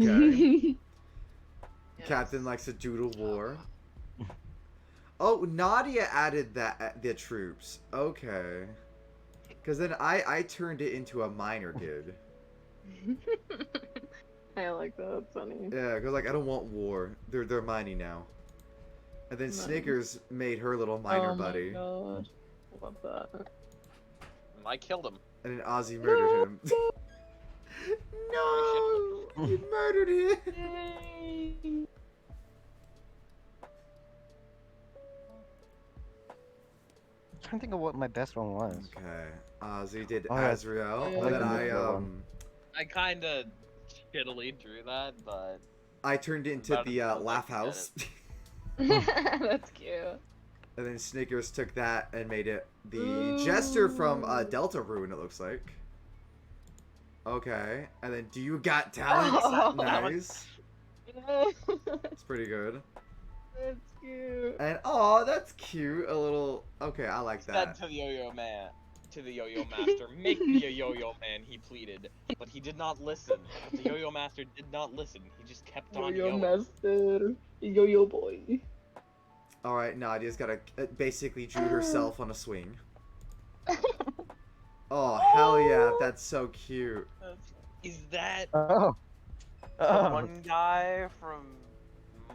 Okay. Captain Yes. likes to doodle war. Oh, Nadia added the troops. Okay. Because then I turned it into a minor kid. I like that. That's funny. Yeah, because like I don't want war. They're miney now. And then Nice. Snickers made her little miner Oh my buddy. god. Love that. I killed him. And then Ozzy murdered him. No! You murdered him! Yay. trying to think of what my best one was. Okay. Ozzy did Oh, yeah. Azrael. Yeah, And then yeah, I yeah. I kinda shittily drew that, but I turned it into About the as well as I laugh can get house. That's cute. And then Snickers took that and made it the jester from Delta Ruin, it looks like. Okay. And then do you got talent? Oh. Nice. It's pretty good. That's cute. And oh, that's cute. A little. Okay, I like said that. to the yo-yo man, to the yo-yo master, make me a yo-yo man, he pleaded. But he did not listen. The yo-yo master did not listen. He just kept on Yo-yo yo-ing. master. Yo-yo boy. All right, Nadia's got to basically drew herself on a swing. Oh hell yeah, that's so cute. Is that Oh. the Oh. one guy from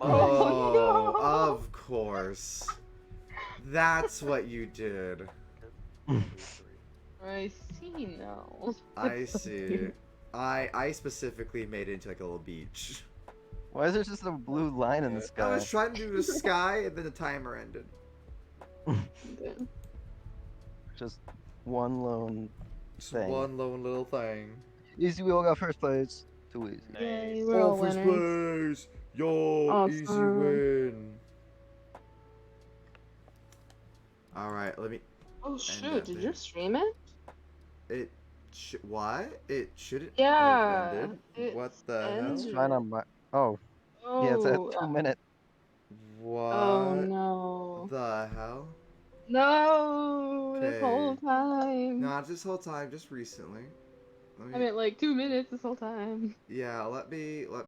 Oh, no. of course. That's what you did. I see now. I see. I specifically made it into like a little beach. Why is there just a blue line in the I sky? was trying to do the sky and then the timer ended. Okay. Just one lone Just thing. one lone little thing. Easy, we all got first place. Too easy. Yay, Nice. we're all First winners. place! Yo, easy Awesome. win. Alright, let me. Oh that shoot, did thing. you stream it? It. What? It shouldn't. Yeah, have ended. it's What the ended. It's hell? trying on my. Oh, Oh, yeah, it's at 2 minutes. What oh no. the hell? No, this whole Okay. time. Not this whole time, just recently. Let I me. meant like 2 minutes this whole time. Yeah, let me. Let.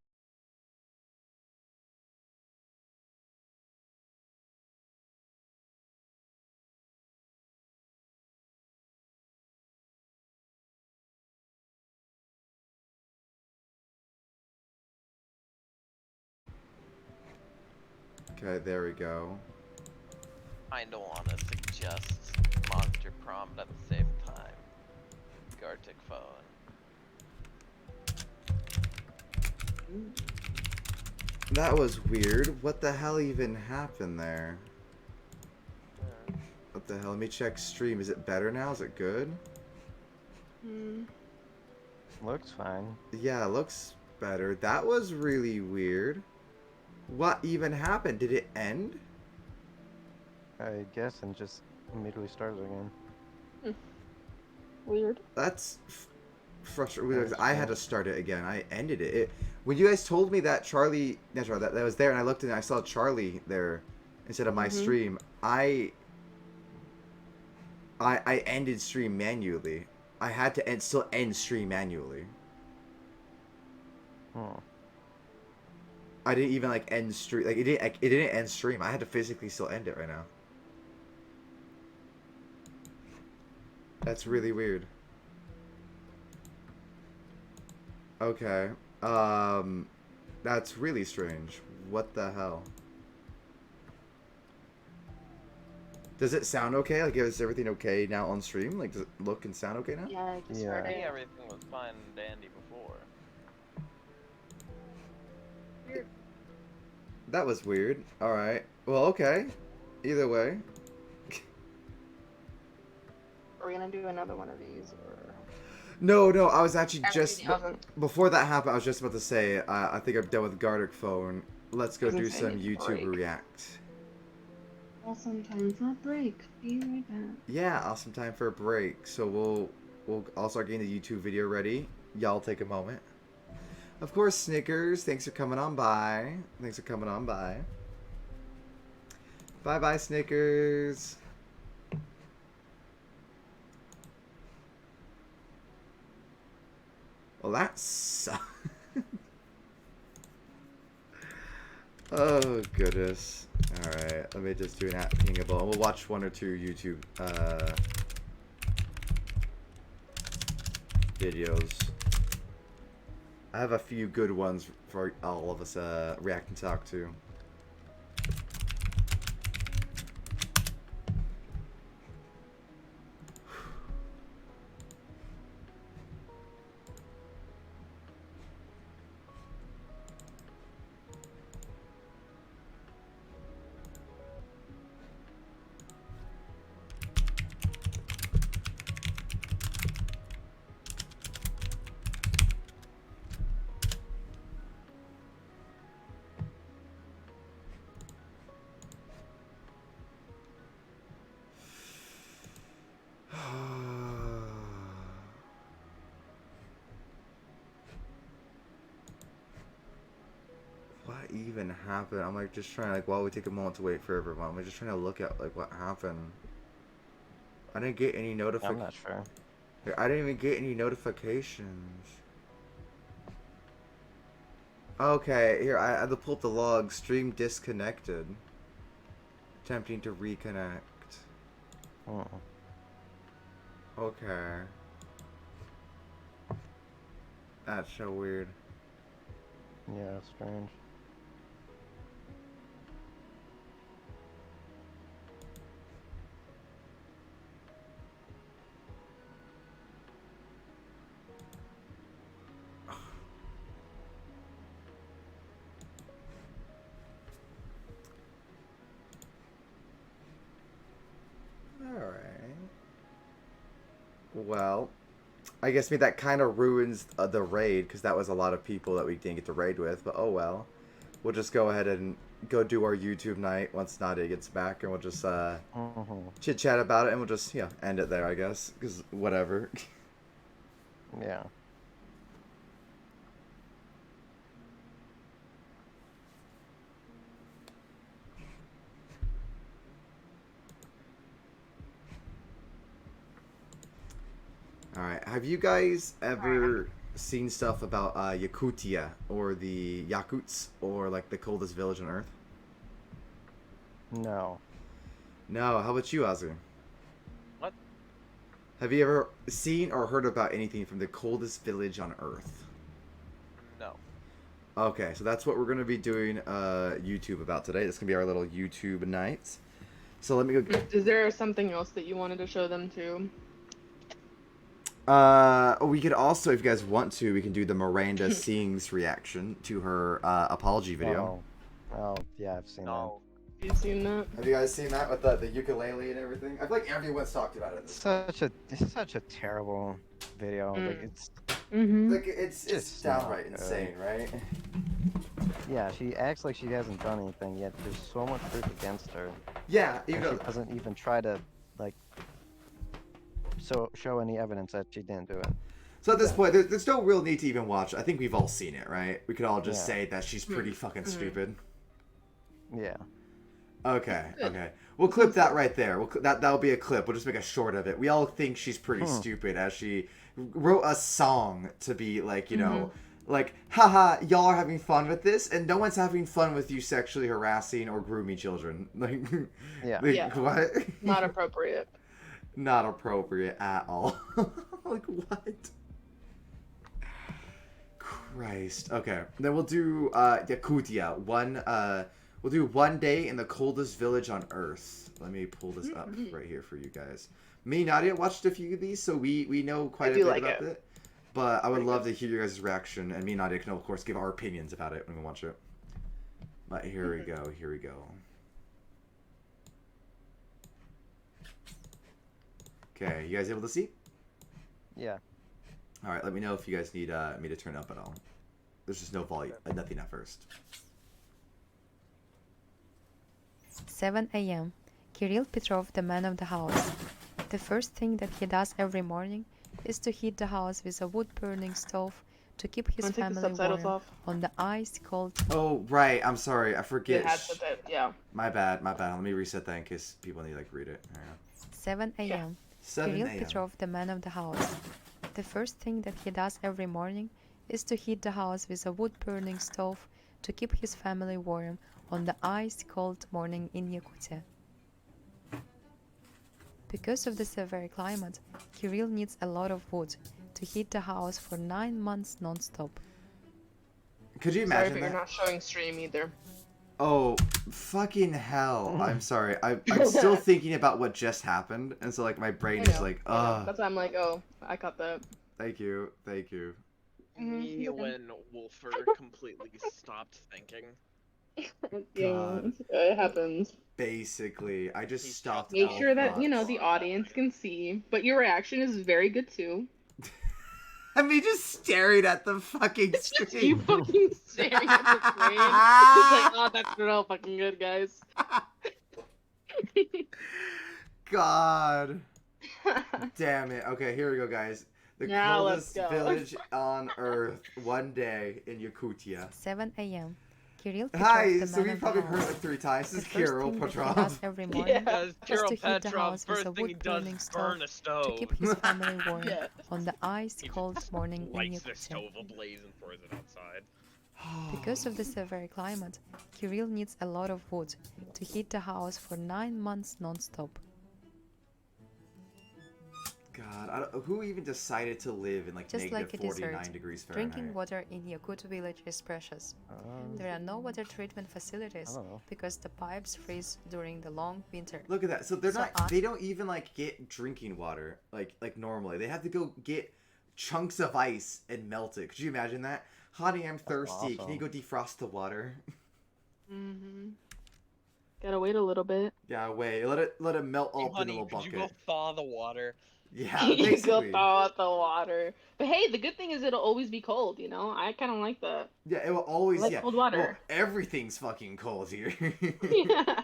Okay, there we go. I don't want to suggest Monster Prom, but at the same time, Gartic Phone. That was weird. What the hell even happened there? What the hell? Let me check stream. Is it better now? Is it good? Hmm. Looks fine. Yeah, it looks better. That was really weird. What even happened? Did it end? I guess, and just immediately starts again. Weird. That's frustrating. I had to start it again. I ended it. When you guys told me that Charlie, not Charlie, that was there, and I looked and I saw Charlie there instead of my stream, I ended stream manually. I had to still end stream manually. Hmm. I didn't even like end stream. Like it didn't end stream. I had to physically still end it right now. That's really weird. Okay. That's really strange. What the hell? Does it sound okay? Like, is everything okay now on stream? Like, does it look and sound okay now? Yeah, I just Yeah. heard I think it. everything was fine and dandy before. Weird. That was weird. Alright. Well, okay. Either way. Are we gonna do another one of these or? No, I was actually After just... the oven. Before that happened, I was just about to say, I think I'm done with Gartic Phone. Let's go Doesn't do say some need to YouTube break. React. Awesome time for a break. Be right back. Yeah, awesome time for a break. So we'll all start getting the YouTube video ready. Y'all take a moment. Of course, Snickers, thanks for coming on by. Thanks for coming on by. Bye-bye, Snickers. Well, that sucks. Oh goodness. Alright, let me just do an app pingable. And we'll watch one or two YouTube videos. I have a few good ones for all of us react and talk to. What even happened? I'm like just trying, like, while we take a moment to wait for everyone, I'm just trying to look at like what happened. I didn't get any I'm notifications. not sure. I didn't even get any notifications. Okay, here I had to pull up the log. Stream disconnected. Attempting to reconnect. Oh. Okay. That's so weird. Yeah, strange. Alright. Well, I guess maybe that kind of ruins the raid, because that was a lot of people that we didn't get to raid with, but oh well. We'll just go ahead and go do our YouTube night once Nadia gets back, and we'll just chit-chat about it, and we'll just, end it there, I guess, because whatever. Yeah. Alright, have you guys ever seen stuff about Yakutia, or the Yakuts, or like the coldest village on Earth? No. No, how about you, Azu? What? Have you ever seen or heard about anything from the coldest village on Earth? No. Okay, so that's what we're going to be doing YouTube about today. This is going to be our little YouTube night. So let me go... Is there something else that you wanted to show them too? We could also, if you guys want to, we can do the Miranda Sings reaction to her apology video. Oh, yeah, I've seen No. Have you seen that? Have you guys seen that with the ukulele and everything? I feel like everyone's talked about it. that. It's such a terrible video. Like it's Mm-hmm. Like it's Just downright not insane, right? yeah. She acts like she hasn't done anything yet. There's so much proof against her. Yeah, And even she though doesn't even try to like show any evidence that she didn't do it. so at this point, there's no real need to even watch. I think we've all seen it, right? We could all just Yeah. say that she's pretty fucking stupid. Yeah. Okay, Good. okay. We'll clip that right there. That'll be a clip. We'll just make a short of it. We all think she's pretty stupid, as she wrote a song to be like, like, haha, y'all are having fun with this, and no one's having fun with you sexually harassing or grooming children. Like, Yeah. like, Yeah. what? Not appropriate. Not appropriate at all. Like, what? Christ. Okay, then we'll do Yakutia. We'll do one day in the coldest village on Earth. Let me pull this up right here for you guys. Me and Nadia watched a few of these, so we know quite a do bit like about it. it. But I would Pretty love to hear your guys' reaction, and me and Nadia can, of course, give our opinions about it when we watch it. But here we go, here we go. Okay, you guys able to see? Yeah. Alright, let me know if you guys need me to turn up at all. There's just no volume, nothing at first. 7 a.m. Kirill Petrov, the man of the house. The first thing that he does every morning is to heat the house with a wood-burning stove to keep his Wanna take the family subtitles warm off? on the ice-cold. Oh, right, I'm sorry, I forget. It had subtitles, yeah. My bad. Let me reset that in case people need to, like, read it. Hang on. 7 a.m. 7 Kirill a.m. Petrov, the man of the house. The first thing that he does every morning is to heat the house with a wood-burning stove to to keep his family warm on the ice-cold morning in Yakutia. Because of the severe climate, Kirill needs a lot of wood to heat the house for 9 months non-stop. Could you Sorry, imagine but that? you're not showing stream either. Oh, fucking hell. I'm sorry. I'm still thinking about what just happened, and so, like, my brain is like, I know. ugh. That's why I'm like, oh, I caught that. Thank you. Thank you. Me you're good. when Wolfer completely stopped thinking. Yeah, God. it happens. Basically, I just He's stopped Make all sure that, you know, thoughts. the audience can see. But your reaction is very good too. I mean, just staring at the fucking It's just screen. you fucking staring at the screen. It's like, oh, that's real fucking good, guys. God. Damn it. Okay, here we go, guys. The Now let's coldest go. village on Earth, one day in Yakutia. 7 a.m. Kirill Hi, Petrov, the so man we've of the probably heard house. like 3 times. The This is first Kirill thing that he Petrov. does every morning Yeah. is Kirill to heat the Petrov, house with first a thing he does wood-burning is stove burn a to stove. keep his family warm Yeah. on the He ice-cold just morning in lights the Yakutia. stove ablaze and throws it outside. Because of the severe climate, Kirill needs a lot of wood to heat the house for 9 months non-stop. God, who even decided to live in like Just negative like a 49 dessert, degrees Fahrenheit? drinking water in Yakut village is precious. There are no water treatment I facilities don't know. because the pipes freeze during the long winter. Look at that. So they're So not. They don't even like get drinking water like normally. They have to go get chunks of ice and melt it. Could you imagine that? Honey, I'm thirsty. Can you awesome. go defrost the water? Mm-hmm. Gotta wait a little bit. Yeah, wait. Let it melt Hey, up in a honey, little could you bucket. go thaw the water? Yeah, You go basically. thaw out the water. But hey, the good thing is it'll always be cold, you know? I kind of like that. Yeah, it will always. I like Yeah. cold Well, water. everything's fucking cold here. Yeah.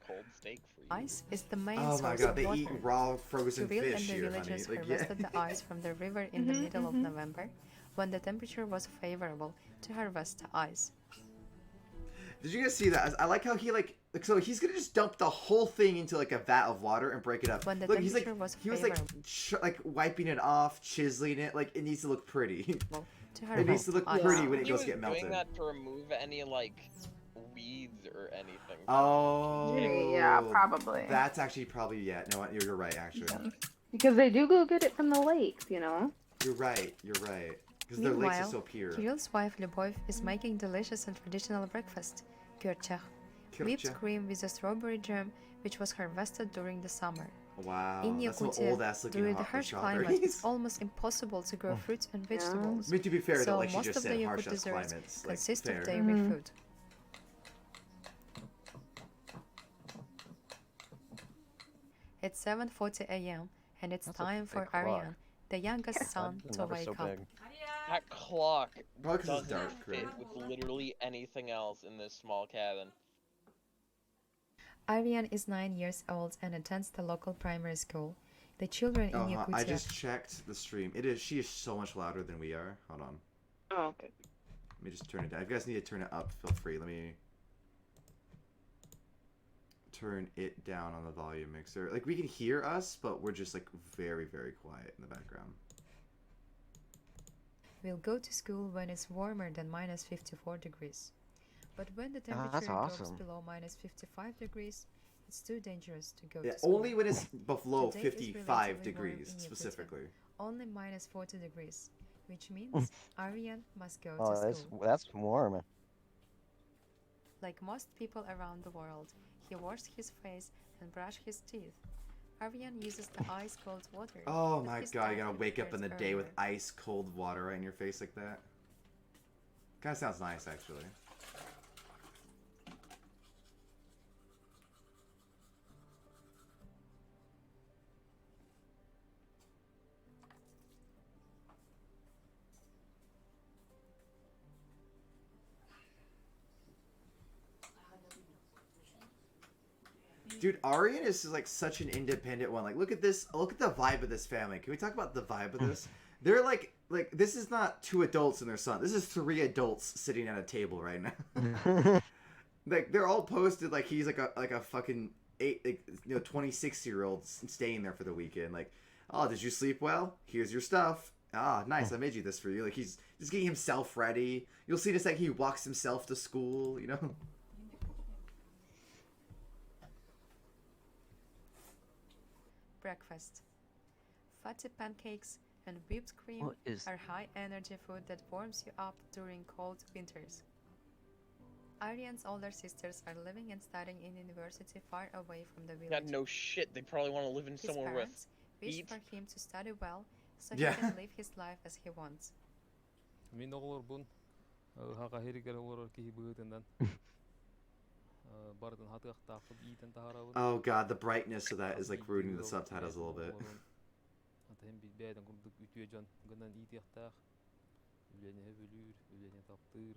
Cold steak for you. Ice is the main Oh my source god, of they water. eat raw frozen Kirill and fish the here, honey. villagers Like, yeah. harvested the ice from the river in the middle of November, when the temperature was favorable to harvest the ice. Did you guys see that? I like how he like so he's gonna just dump the whole thing into like a vat of water and break it up. When the Look, he's like temperature was he was like favorable. like wiping it off, chiseling it. Like it needs to look pretty. To It needs harvest to look ice. pretty when it He goes was to get melted. doing that to remove any like weeds or anything. Oh, Yeah, probably. That's actually probably no. You're right. Actually, Because they do go get it from the lakes, you know? you're right. You're right. Because their lakes are Meanwhile, so pure. Kirill's wife Lyubov is making delicious and traditional breakfast, gyurchak, whipped Kircha. cream with a strawberry jam, which was harvested during the summer. Wow, In that's some Yakutia, old ass looking during the hot harsh climate, strawberries. it's almost impossible to grow fruits and vegetables. I mean, to be fair, So though, like she most just of the said, Yakut harsh ass desserts climates. Like, consist fair. of dairy food. It's 7:40 a.m. and it's That's a time for big clock. Aryan, the youngest son, It's to never wake so up. big. That clock Probably 'cause it's doesn't dark, fit right? with literally anything else in this small cabin. Aryan is 9 years old and attends the local primary school. The children in Oh, Yakutia I just checked the stream. She is so much louder than we are. Hold on. Oh, okay. Let me just turn it down. If you guys need to turn it up, feel free. Let me turn it down on the volume mixer. Like, we can hear us, but we're just, like, very, very quiet in the background. will go to school when it's warmer than minus 54 degrees. But when the temperature that's drops awesome. below minus 55 degrees, it's too dangerous to go Yeah, to school. only when it's below Today is 55 relatively warm degrees, in Yakutia. specifically. Only minus 40 degrees, which means Aryan must go Oh, to school. that's warm. Like most people around the world, he washes his face and brushes his teeth. Aryan uses the ice-cold water. Oh that my his god, you dad gotta wake up in the prepared day with earlier. ice cold water right in your face like that. Kinda sounds nice, actually. Dude, Aryan is like such an independent one. Like, look at this. Look at the vibe of this family. Can we talk about the vibe of this? They're like this is not 2 adults and their son. This is 3 adults sitting at a table right now. Like, they're all posted like he's like a fucking 26-year-old staying there for the weekend. Like, oh, did you sleep well? Here's your stuff. Ah, nice. I made you this for you. Like he's just getting himself ready. You'll see just like he walks himself to school. You know. Breakfast. Fatty pancakes and whipped cream What is? are high energy food that warms you up during cold winters. Arian's older sisters are living and studying in university far away from the Yeah, village. no shit. They probably want to live in His somewhere parents with wish heat. for him to study well so Yeah. he can live his life as he wants. Min oğlur bun. Haka herikere olur ki bığıtından. Bardan hatı taqıb iten taharabın. Oh god, the brightness of that is like ruining the subtitles a little bit. Hatta hem bir beyden kurduk ütüye can. Gından iti yaqtaq. Üleni hebülür, üleni taptır.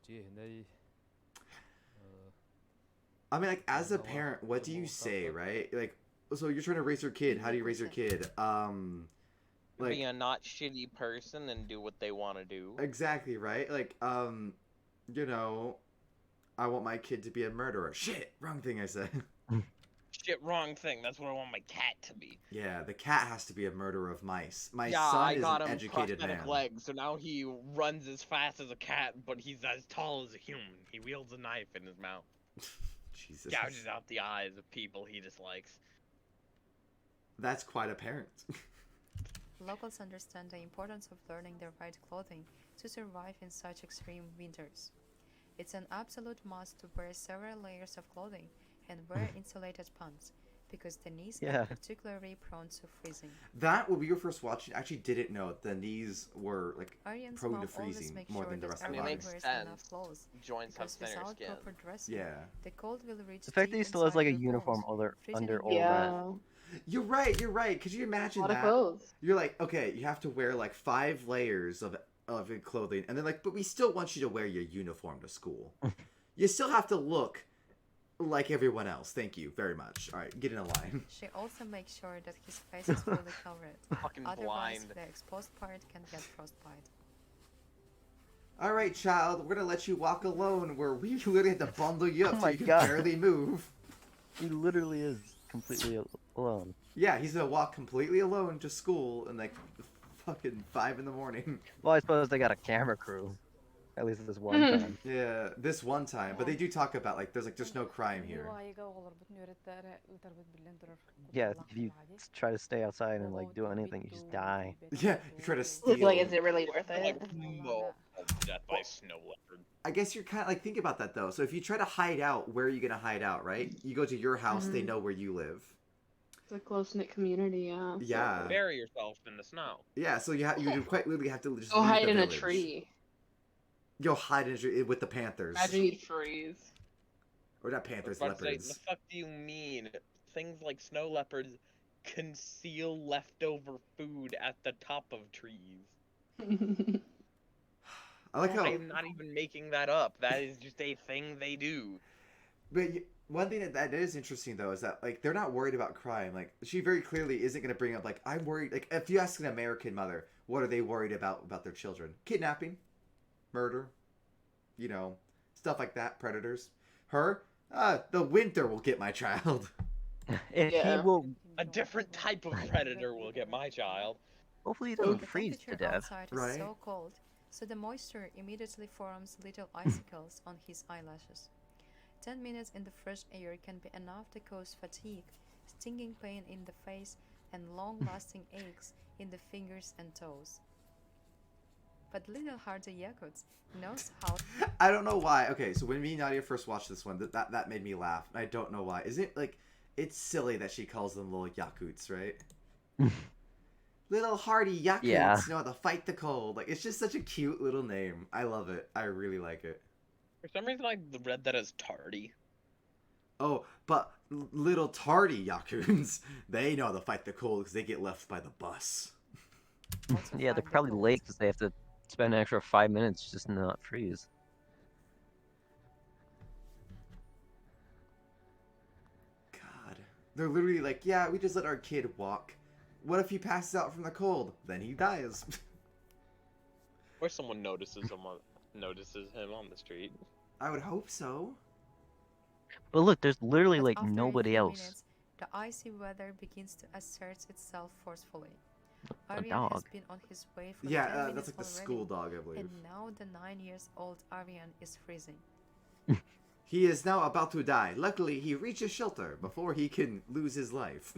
Cehney. I mean, like as a parent, what do you say, right? Like, so you're trying to raise your kid. How do you raise your kid? Like Be a not shitty person and do what they want to do. exactly right. Like, you know, I want my kid to be a murderer. Shit, wrong thing I said. Shit, wrong thing. That's what I want my cat to be. Yeah, the cat has to be a murderer of mice. My Yeah, son I is got an him educated prosthetic man. legs, so now he runs as fast as a cat, but he's as tall as a human. He wields a knife in his mouth, Jesus, gouges out the eyes of people he dislikes. that's quite a parent. Locals understand the importance of learning the right clothing to survive in such extreme winters. It's an absolute must to wear several layers of clothing and wear insulated pants, because the knees Yeah. are particularly prone to freezing. That when we were first watching, I actually didn't know the knees were like Arian's prone mom to always freezing makes more sure than the that rest of the everyone makes body. wears sense. enough clothes, Joints have because thinner without skin. proper dressing, Yeah, the cold will reach The fact that deep he still has like a inside your uniform bones, freezing under you all that. Yeah. you're right. You're right. Could you A imagine lot of that? clothes. You're like, okay, you have to wear like 5 layers of clothing, and then like, but we still want you to wear your uniform to school. You still have to look like everyone else. Thank you very much. All right, get in a line. She also makes sure that his face is fully covered. Fucking Otherwise, blind. the exposed part can get frostbite. All right, child, we're gonna let you walk alone. Where we literally had to bundle you up Oh so my you can God. barely move. He literally is completely alone. Yeah, he's gonna walk completely alone to school in like fucking 5 in the morning. Well, I suppose they got a camera crew. At least this one time. Yeah, this one time, but they do talk about like there's no crime here. Yeah, if you try to stay outside and like do anything, you just die. Yeah, you try to steal. Like, is it really worth Like, it? no. Death by snow leopard. I guess you're kind of like think about that though. So if you try to hide out, where are you gonna hide out, right? You go to your house, they know where you live. It's a close knit community, yeah. Yeah, Bury yourself in the snow. yeah. So you do quite literally have to just Go leave hide the in a village. tree. Go hide in a tree with the panthers, Imagine you'd freeze. or not I was panthers, about to say, leopards. the fuck do you mean? Things like snow leopards conceal leftover food at the top of trees. I like how. I'm not even making that up. That is just a thing they do. But one thing that is interesting though is that like they're not worried about crime. Like she very clearly isn't going to bring up like I'm worried. Like if you ask an American mother, what are they worried about their children? Kidnapping, murder, you know, stuff like that. Predators. Her, the winter will get my child. If Yeah. he will, A different type of predator will get my child. hopefully he The doesn't freeze to temperature death. outside is Right. so cold, so the moisture immediately forms little icicles on his eyelashes. 10 minutes in the fresh air can be enough to cause fatigue, stinging pain in the face, and long-lasting aches in the fingers and toes. But little Hardy Yakut knows how. I don't know why. Okay, so when me and Nadia first watched this one, that made me laugh. I don't know why. Isn't it like it's silly that she calls them little yakuts, right? Little hardy yakuts Yeah. know how to fight the cold. Like it's just such a cute little name. I love it. I really like it. For some reason, I read that as tardy. Oh, but little tardy yakuts, they know how to fight the cold because they get left by the bus. also Yeah, they're find the probably cold. late because they have to spend an extra 5 minutes just to not freeze. God. They're literally like, yeah, we just let our kid walk. What if he passes out from the cold? Then he dies. Or someone notices him on the street. I would hope so. But look, there's literally But like after a nobody few else. minutes, the icy weather begins to assert itself forcefully. Aryan has dog. been on his way for 10 Yeah, minutes that's like the already, school dog, I believe. and now the 9-year-old Aryan is freezing. He is now about to die. Luckily, he reaches shelter before he can lose his life.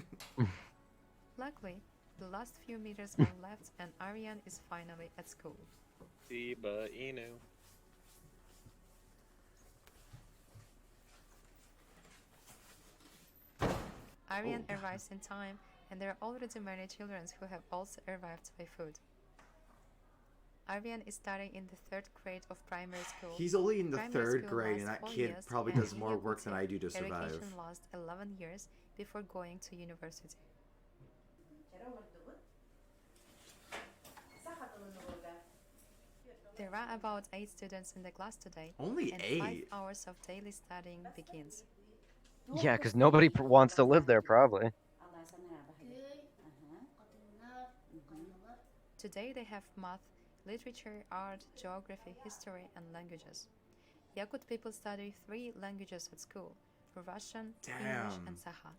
Luckily, the last few meters are left and Aryan is finally at school. Shiba Inu. Aryan Oh. arrives in time, and there are already many children who have also arrived by food. Aryan is studying in the 3rd grade of primary school. He's only in the Primary 3rd school grade, and lasts that 4 kid years, probably and does more work than I do to survive. education lasts 11 years before going to university. There are about 8 students in the class today, Only and 5 8? hours of daily studying begins. Yeah, because nobody wants to live there, probably. Today they have math, literature, art, geography, history, and languages. Yakut people study 3 languages at school: Russian, English, and Damn. Saha.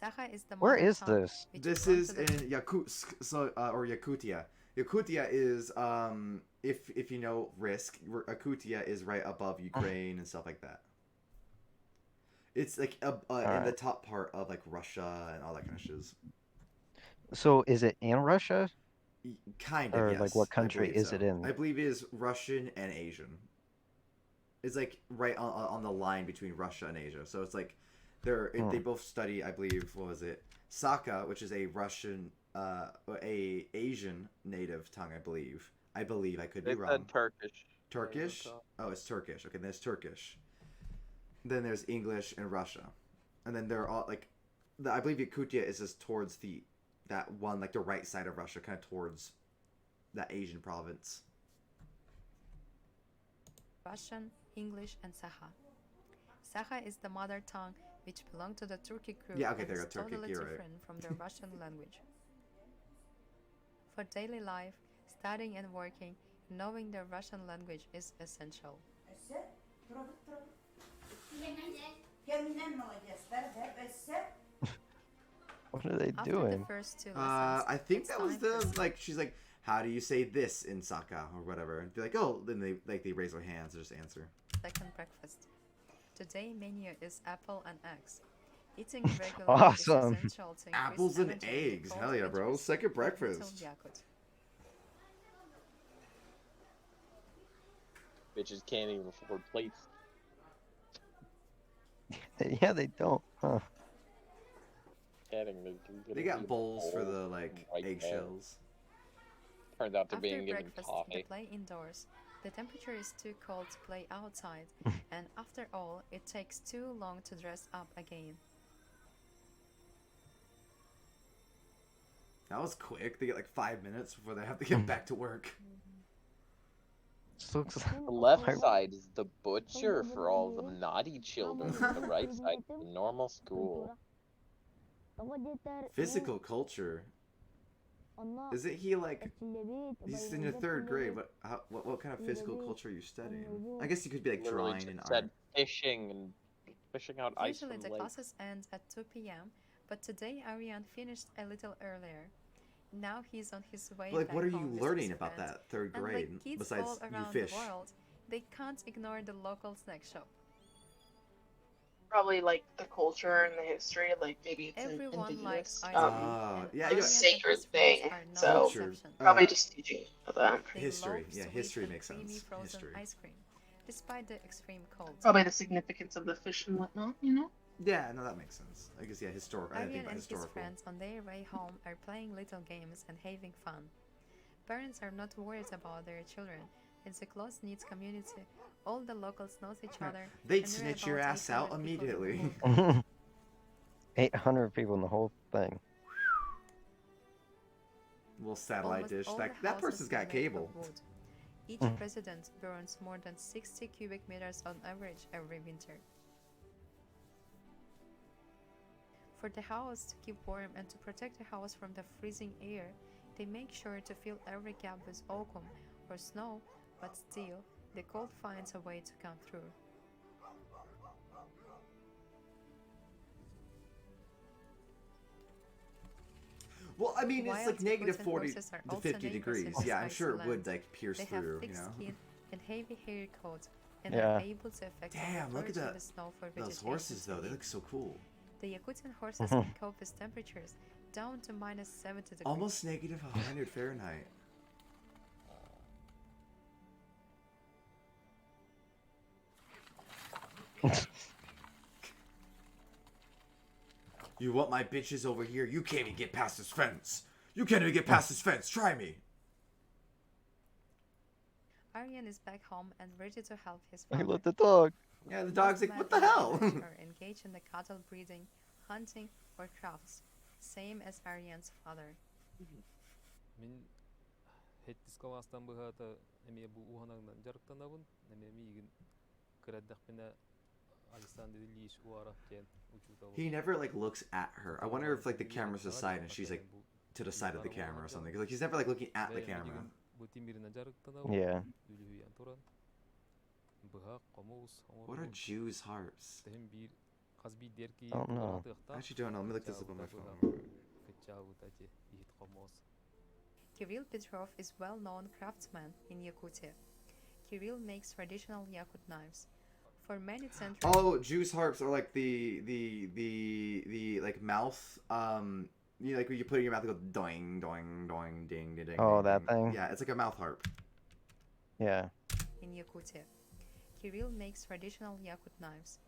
Saha is the Where mother is tongue, this? which This belongs is to in the Yakutsk, so or Yakutia. Yakutia is if you know Risk, Yakutia is right above Ukraine and stuff like that. It's like in the Alright. top part of like Russia and all that kind of shiz. So is it in Russia? Kind of, Or, yes. like, what I country believe is so. it in? I believe it is Russian and Asian. It's like right on the line between Russia and Asia. So it's like they both study, I believe, what was it? Saka, which is a Russian a Asian native tongue, I believe. I could be They wrong. said Turkish. Turkish? Oh, it's Turkish. Okay, there's Turkish. Then there's English and Russia. And then they're all like I believe Yakutia is just towards that one, like the right side of Russia, kind of towards that Asian province. Russian, English, and Saha. Saha is the mother tongue which belongs to the Turkic group Yeah, okay, and there you is go, Turkic, totally you're right. different from the Russian language. For daily life, studying and working, knowing the Russian language is essential. What are they After doing? the first 2 lessons, I think it's that was time for the like she's like, how do you say this in Saka or whatever? And they're like, oh, then they raise their hands and just answer. second breakfast. Today menu is apple and eggs. Eating regularly Awesome. is essential to increase Apples and energy in the eggs. cold Hell yeah, bro. winters Second of Little breakfast. Yakut. Bitches can't even afford plates. Yeah, they don't. Huh. Kidding, They got bowls for the like right there. eggshells. Turns out they're After being given breakfast, they coffee. play indoors. The temperature is too cold to play outside, and after all, it takes too long to dress up again. That was quick. They get like 5 minutes before they have to get back to work. This looks The left side is the butcher for all the naughty children. The right side is the normal school. Physical culture. Isn't he like? He's in the 3rd grade. What kind of physical culture are you studying? I guess you could be like Literally drawing just and said art. fishing and fishing out ice Usually from the the lake. classes end at 2 p.m., but today Ariane finished a little earlier. Now he's on his way Like, back what are home you with learning his about friends. that 3rd And grade like kids besides all you around fish? the world, they can't ignore the local snack shop. Probably like the culture and the history, like maybe it's an Everyone indigenous, likes ice cream, and yeah, like yeah. a Ariane and sacred his friends thing. are no So Culture. exception. probably just teaching of that. They History. love Yeah, sweet history and makes creamy sense. frozen History. ice cream, despite the extreme cold. Probably the significance of the fish and whatnot, you know? Yeah, no, that makes sense. I guess, yeah, historical. I didn't think Ariane about and his historical. friends on their way home are playing little games and having fun. Parents are not worried about their children. It's a close-knit community. All the locals know each other. They'd and there are snitch your about ass out 800 people in the immediately. whole 800 people in the whole thing. Little satellite Almost dish. all That the houses person's got are made of cable. wood. Each resident burns more than 60 cubic meters on average every winter. For the house to keep warm and to protect the house from the freezing air, they make sure to fill every gap with oakum or snow, but still, the cold finds a way to come through. Well, I mean, it's Wild like negative Yakutian 40 horses are to also 50 neighbors degrees. in Yeah, I'm spicy sure it would land. like pierce They have through, thick you know. skin and heavy hairy coats and Yeah. are able to effectively Damn, look at forage in that. the snow for Those vegetation horses to though, they eat. look so cool. The Yakutian horses can cope with temperatures down to minus 70 degrees. Almost negative 100 Fahrenheit. You want my bitches over here? You can't even get past this fence. You can't even get past this fence. Try me. Aryan is back home and ready to help his Hey, father. let the dog. Yeah, the dog's Most like, men what the in the hell? village are engaged in the cattle breeding, hunting, or crafts, same as Aryan's father. Мен хеттис каластан быхата эме бу уханагдан жарыктанабын. Эме мигин кыраддакпина Александр Ильич уара кен учута. He never like looks at her. I wonder if like the camera's aside and she's like to the side of the camera or something. 'Cause, like he's never like looking at the camera. Бу тимирина жарыктанабын. Yeah. Үлүян туран. Быхак комус. What are Jews' hearts? Тем бир казби дерки. Don't know. I actually don't know. Let me look this up on my phone. Кычагутати ихит комос. Kirill Petrov is well-known craftsman in Yakutia. Kirill makes traditional Yakut knives. For many centuries, Oh, Jews' harps are like the like mouth. You know, like when you put it in your mouth, it goes doing, doing, doing, ding, ding, ding. Oh, ding, that ding. thing? Yeah, it's like a mouth harp. Yeah. in Yakutia. Kirill makes traditional Yakut knives.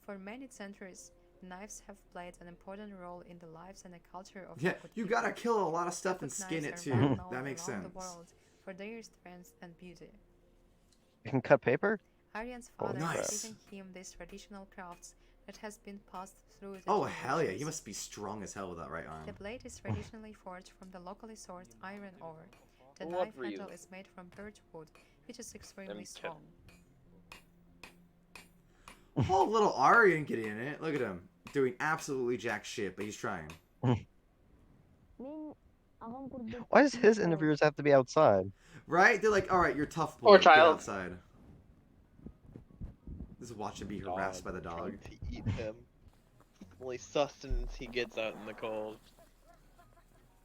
For many centuries, knives have played an important role in the lives and the culture of Yeah, Yakut you people. gotta kill a lot of stuff and Yakut skin it knives too. are well known That makes around sense. the world for their strength and beauty. You can cut paper? Aryan's Oh, father nice. has given him these traditional crafts that has been passed through the Oh hell yeah, he generations. must be strong as hell with that right arm. The blade is traditionally forged from the locally sourced iron ore. The What knife handle reason? is made from birch wood, which is extremely Okay. strong. Oh, little Aryan getting in it. Look at him doing absolutely jack shit, but he's trying. Why does his interviewers have to be outside? Right? They're like, all right, you're tough boy. Poor Get child. outside. Just watch him be harassed by the dog. Trying to eat him. Only sustenance he gets out in the cold.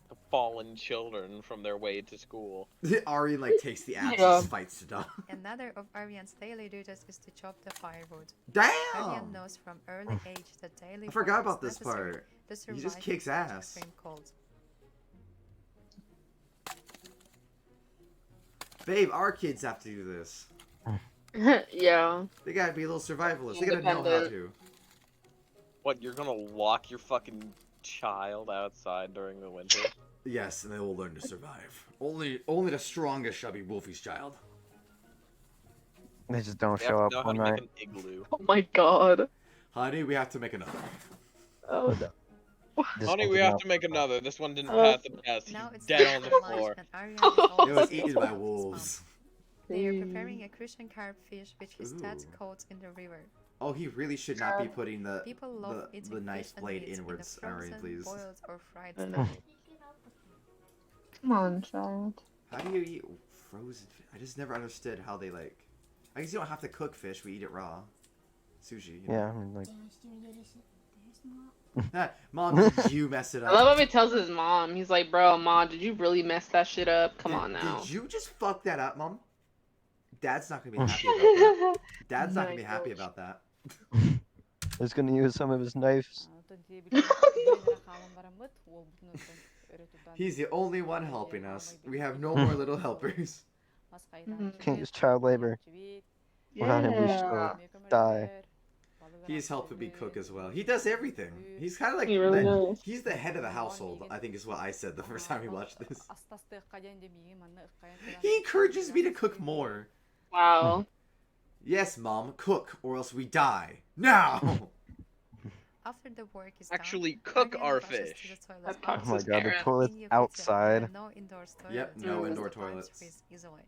The fallen children from their way to school. Aryan like takes the axe Yeah. and fights the dog. Another of Aryan's daily duties is to chop the firewood. Damn! Aryan knows from early age that daily I forgot work about is this necessary part. to He survive just kicks in such ass. extreme cold. Babe, our kids have to do this. Yeah. They gotta be a little survivalists. They gotta know how Independent. to. What, you're gonna lock your fucking child outside during the winter? Yes, and they will learn to survive. Only the strongest shall be Wolfie's child. They just don't They have show to up know how one to make night. an igloo. Oh my god. Honey, we have to make another. Oh no. This Honey, one we did have not- to make another. This one didn't Oh. pass the test. Now He's it's dead time on the for lunch floor. and Aryan is It always was able eaten to by help his wolves. mom. They are preparing a Christian carp fish which his dad Ooh. caught in the river. Oh, he really should not be putting the People love eating the knife fish and blade meat inwards, in a frozen, Aryan, please. boiled, or fried I state. know. Come on, child. How do you eat frozen fish? I just never understood how they like. I guess you don't have to cook fish. We eat it raw. Sushi. You know? Yeah, I mean, like, Ah, Mom, did you mess it I love up? how he tells his mom. He's like, bro, mom, did you really mess that shit up? Come on now. Did you just fuck that up, Mom? Dad's not gonna be happy about that. Dad's not gonna be My happy gosh. about that. he's gonna use some of his knives. He's the only one helping us. We have no more little helpers. Can't use child labor. Without him, we Yeah. still die. He's helping me cook as well. He does everything. He's kind of like He really the, does. he's the head of the household. I think is what I said the first time we watched this. He encourages me to cook more. Wow. Yes, Mom, cook or else we die now. After the work is done, Actually, cook Aryan our rushes to fish. the toilet That Oh talks my his god, the parent. toilet's In Yakutia, outside. there are no indoors toilets Yep, no because indoor the pipes toilets. freeze easily.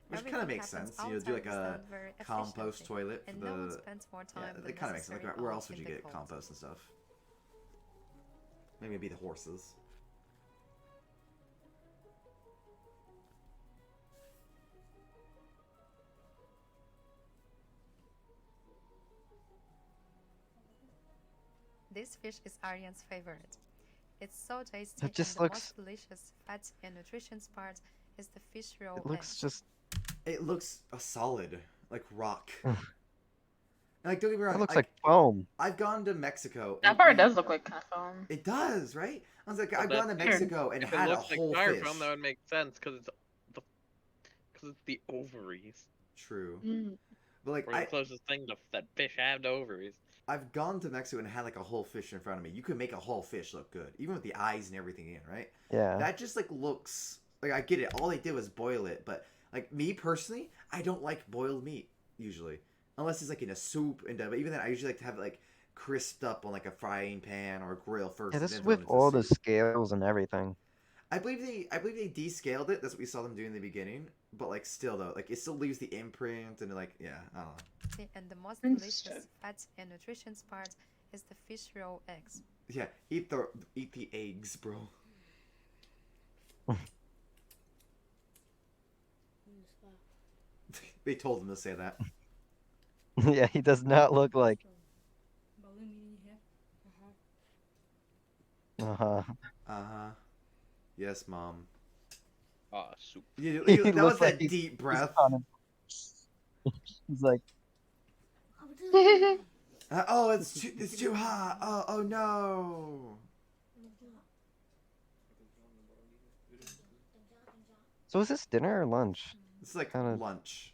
Which kind of Everything makes happens sense. You do like outside a is done very compost efficiently, toilet for and no one the. spends more Yeah, time that than kind of makes sense. necessary Like, where out else would in you the get cold. compost and stuff? Maybe it'd be the horses. This fish is Aryan's favorite. It's so tasty, It just and the looks. most delicious fat and nutritious part is the fish roe It looks eggs. just. It looks solid, like rock. Ugh. And, like, don't get me It wrong, looks like like foam. I've gone to Mexico That and part eat. does look like kind of foam. It does, right? I was like, Well, I've gone to that's Weird. Mexico and If it had a looks like whole styrofoam, fish. that would make sense because the it's the ovaries. True, Mm. but like Or the closest thing to that fish have to ovaries. I've gone to Mexico and had like a whole fish in front of me. You can make a whole fish look good, even with the eyes and everything in, right? Yeah. That just like looks like I get it. All they did was boil it, but like me personally, I don't like boiled meat usually, unless it's like in a soup. And but even then, I usually like to have it like crisped up on like a frying pan or a grill first. Yeah, And this then is throw it with into all the soup. scales and everything. I believe they descaled it. That's what we saw them do in the beginning. But like still though, like it still leaves the imprint and like yeah, I don't know. And the most Interesting. delicious fat and nutritious part is the fish roe eggs. Yeah, eat the eggs, bro. They told him to say that. Yeah, he does not look like. Uh-huh. Uh-huh. Yes, mom. Ah, soup. Yeah, He that was looks like that he's- deep breath. He's like, Oh, it's too hot. Oh no. so is this dinner or lunch? It's like Kinda- lunch.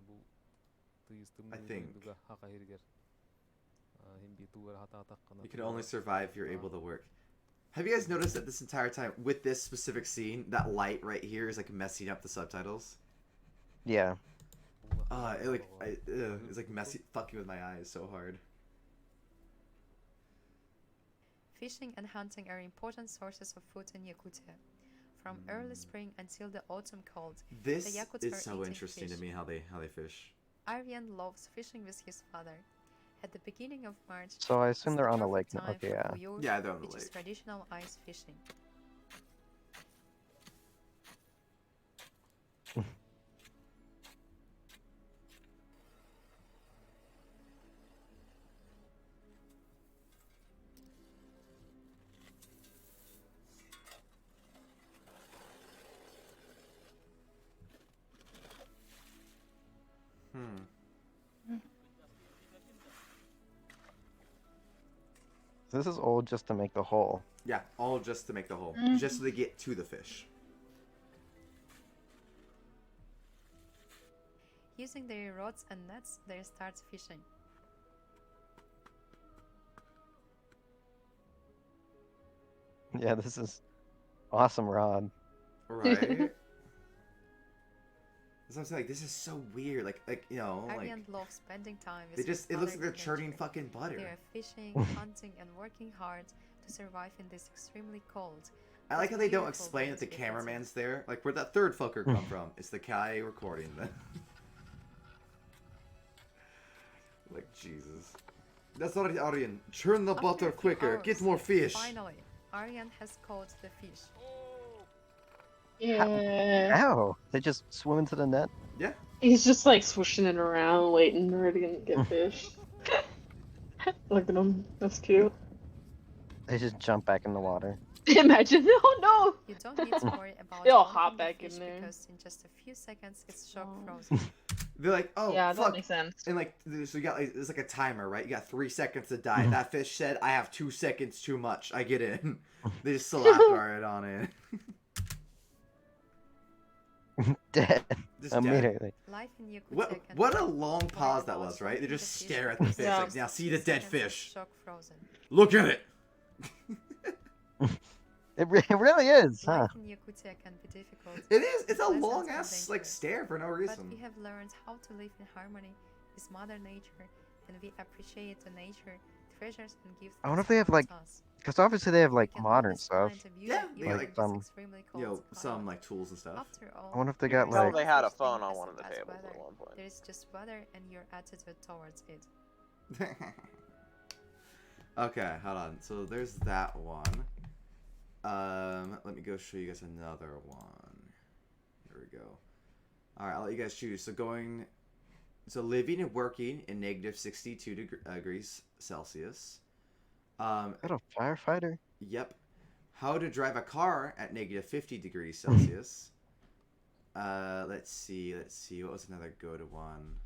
Bu tıyıstım I think. duga hakahirger. Hindi tuwa hatatak kana. You can only survive if you're able to work. Have you guys noticed that this entire time with this specific scene, that light right here is like messing up the subtitles? Yeah. It's like messy, fucking with my eyes so hard. Fishing and hunting are important sources of food in Yakutia. From early spring until the autumn cold, This The Yakuts is are so eating interesting to fish. me how they fish. Aryan loves fishing with his father. At the beginning of March, So I is assume the they're on the perfect lake now. time Okay, for yeah. buyur, Yeah, they're on the which is lake. traditional ice fishing. This is all just to make the hole. Yeah, all just to make the hole, just so they get to the fish. Using their rods and nets, they start fishing. Yeah, this is awesome rod. Right. So I'm saying, like, this is so weird. Like you know, like Aryan loves spending time with they his just it looks like father they're in churning nature. fucking butter. They are fishing, hunting, and working hard to survive in this extremely cold. I like how they don't beautiful explain that the landscape cameraman's there. Like, where'd that third fucker come from? It's the guy recording them. Like, Jesus. That's not the Aryan. Churn the After butter a few quicker. Get hours, more fish. Finally, Aryan has caught the fish. Yeah. Ow! They just swim into the net? Yeah. He's just like swooshing it around, waiting for it to get fish. Look at him. That's cute. They just jump back in the water. Imagine. Oh no! You don't need to worry about They all unlocking hop the back in fish there. because in just a few seconds it's shock Oh. frozen. They're like, oh, Yeah, that fuck. makes sense. And like, so you got like, it's like a timer, right? You got 3 seconds to die. That fish said, I have 2 seconds too much. I get in. They just slap right on it. Dead. Just dead. Immediately. Life in Yakutia What can what be a long quite pause that about was, right? They unlocking just the fish stare at in the just fish. Yeah. Like, now see few the dead seconds, it's fish. Shock frozen. Look at it. It really is, huh? Life in Yakutia can be difficult, It is. It's a pleasant long and ass like dangerous. stare for no but reason. we have learned how to live in harmony with Mother Nature, and we appreciate the nature, treasures, and gifts. I wonder that if they have, surround like, us. Because obviously they have We like can modern always stuff. find a beauty Yeah, they even got, in like, this some- extremely cold You know, some climate. like tools and stuff. After all, I wonder if they there got, is Tell like- no they had a such thing phone on as one of the bad tables weather. at one point. There is just weather and your attitude towards it. Okay, hold on. So there's that one. Let me go show you guys another one. Here we go. All right, I'll let you guys choose. So living and working in negative 62 degrees Celsius. Got a firefighter? Yep. How to drive a car at -50 degrees Celsius. Let's see. What was another good one?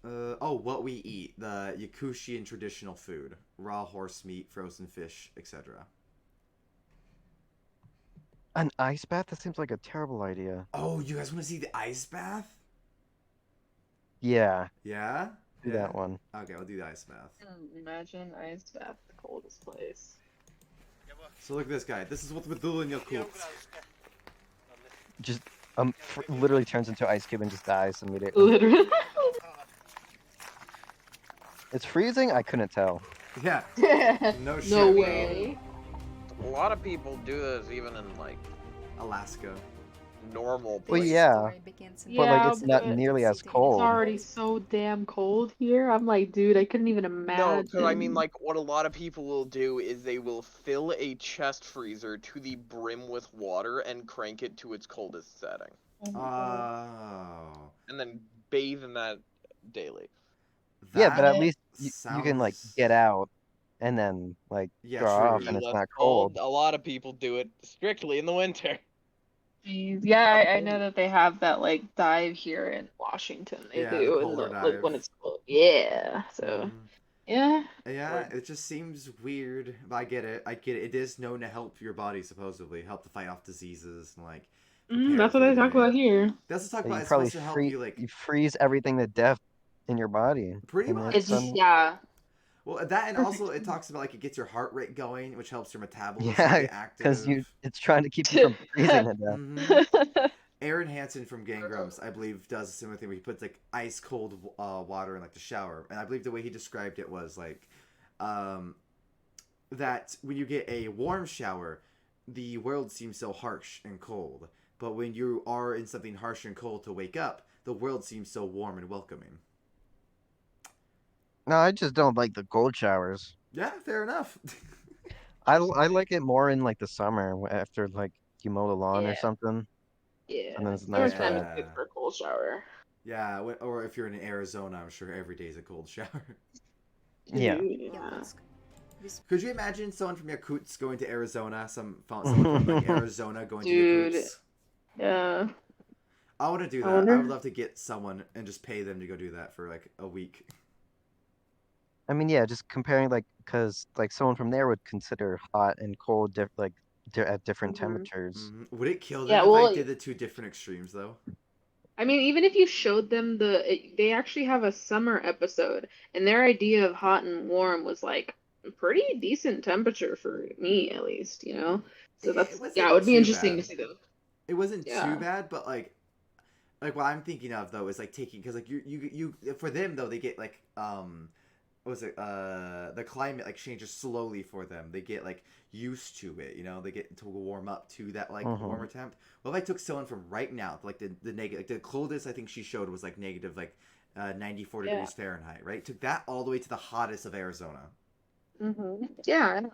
What we eat. The Yakushian traditional food. Raw horse meat, frozen fish, etc. An ice bath? That seems like a terrible idea. Oh, you guys want to see the ice bath? Yeah, Yeah? do Yeah. that one. Okay, I'll do the ice bath. Imagine ice bath, the coldest place. So look at this guy. This is what we do in Yakut. Just literally turns into ice cube and just dies immediately. Literally. It's freezing? I couldn't tell. Yeah. No shit, No bro. way. A lot of people do this even in like Alaska. normal Well, places. yeah. Story begins in But like, it's Yeah, not but nearly as It's It's cold. already so damn cold here. I'm like, dude, I couldn't even No, imagine. because I mean, like, what a lot of people will do is they will fill a chest freezer to the brim with water and crank it to its coldest setting, Oh my God. Oh. and then bathe in that daily. Yeah, but at That least you can like sounds- get out and then like Yeah, draw true. off Be and it's less not cold. A lot of people do it strictly in the winter. Jeez. Yeah, I know that they have that like dive here in Washington. They Yeah, the do polar like when dive. it's cold. Yeah. So Mhm. yeah. Yeah, Like- it just seems weird, but I get it. It is known to help your body, supposedly. Help to fight off diseases and, like, prepare That's for what the they talk day. about here. That's what talk You about. It's probably supposed to help you, like, you freeze everything to death in your body. pretty and much. It's just yeah. Well, that and Perfect. also it talks about, like, it gets your heart rate going, which helps your metabolism Yeah, get active. because it's trying to keep you from freezing to death. Mhm. Aaron Hansen from Gang Grumps, I believe, does a similar thing where he puts like ice cold water in like the shower, and I believe the way he described it was like that when you get a warm shower, the world seems so harsh and cold, but when you are in something harsh and cold to wake up, the world seems so warm and welcoming. No, I just don't like the cold showers. Yeah, fair enough. I like it more in like the summer after like you mow the lawn or Yeah. something. Yeah. And then it's nice Summertime for- is good for a cold shower. Yeah, or if you're in Arizona, I'm sure every day is a cold shower. Yeah. Yeah. Yakutsk. This Could you imagine someone from Yakutsk going to Arizona? Someone from like Arizona going Dude. to Yakutsk? Yeah. I want to do I that. I wonder- would love to get someone and just pay them to go do that for like a week. I mean, yeah, just comparing like because like someone from there would consider hot and cold at different Mhm. temperatures. Would it kill them Yeah, if well, I did the two different extremes though? I mean, even if you showed them they actually have a summer episode, and their idea of hot and warm was like a pretty decent temperature for me, at least, you know? So It that's, wasn't yeah, it would be too interesting to bad. see them. It wasn't Yeah. too bad, but like what I'm thinking of though is like taking because like you for them though they get like what was it the climate like changes slowly for them. They get like used to it, you know. They get to warm up to that like Mhm. warmer temp. Well, if I took someone from right now, like the negative, like the coldest I think she showed was like negative like 94 Yeah. degrees Fahrenheit, right? Took that all the way to the hottest of Arizona, Yeah, I know.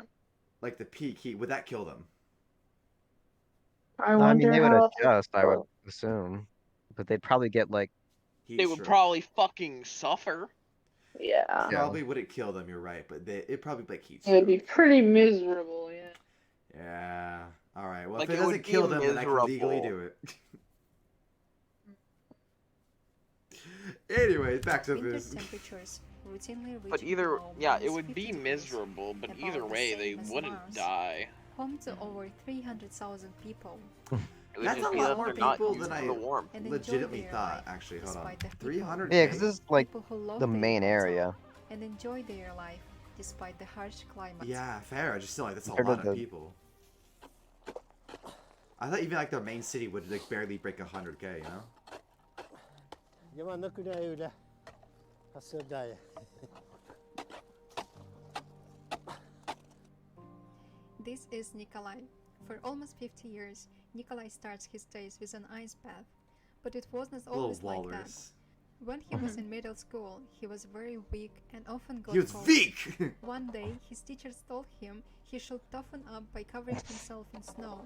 like the peak heat. Would that kill them? I No, I mean wonder they would how. adjust, I would assume, but they'd probably get like Heat They would stroke. probably fucking suffer. Yeah. Yeah. Probably wouldn't kill them. You're right, but it probably like heat It would be stroke. pretty miserable, yeah. Yeah. All right. Well, Like, if it it would doesn't kill be them, then I can legally miserable. do it. Anyways, back to winter this. temperatures routinely reach But either, below yeah, it minus would 50 be degrees, miserable, but about either the way, they same as wouldn't Mars. die. home to over 300,000 people. It would That's just a be lot that more they're not people used than to I the warmth. And enjoy legitimately their thought. life Actually, hold on. despite the people. 300. yeah, because this is like People who love the their main hometown area. and enjoy their life despite the harsh climate. Yeah, fair. I just feel like that's a Compared to lot of the- people. I thought even like their main city would like barely break 100K. You know. This is Nikolai. For almost 50 years, Nikolai starts his days with an ice bath. But it wasn't Little always like that. walrus. When he was in middle school, he was very weak and often got He was cold. weak. One day, his teachers told him he should toughen up by covering himself in snow.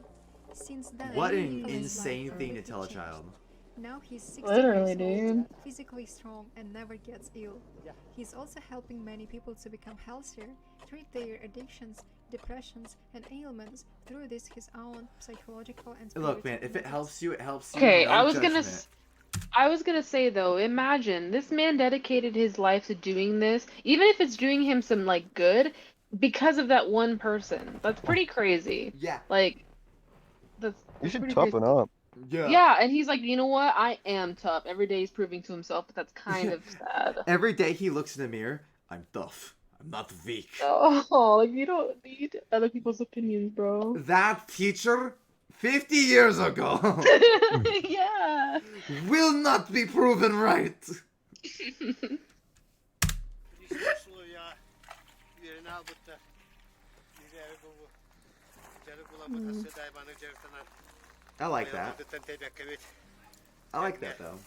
Since then, What an Nikolai's life insane thing to completely tell a changed. child. Now he's 60 Literally, years old, dude. physically strong, and never gets ill. He's also helping many people to become healthier, treat their addictions, depressions, and ailments through this his own psychological and Look, man, spiritual if it benefits. helps you, it helps you. Okay, No I was gonna judgment. I was gonna say though, imagine this man dedicated his life to doing this, even if it's doing him some like good, because of that one person. That's pretty crazy. Yeah. Like You that's should pretty crazy. toughen up. Yeah. Yeah, and he's like, you know what? I am tough. Every day he's proving to himself, but that's kind of sad. Every day he looks in the mirror. I'm tough. I'm not weak. Oh, like you don't need other people's opinions, bro. That teacher, 50 years ago, Yeah. will not be proven right. I like that. I like that though.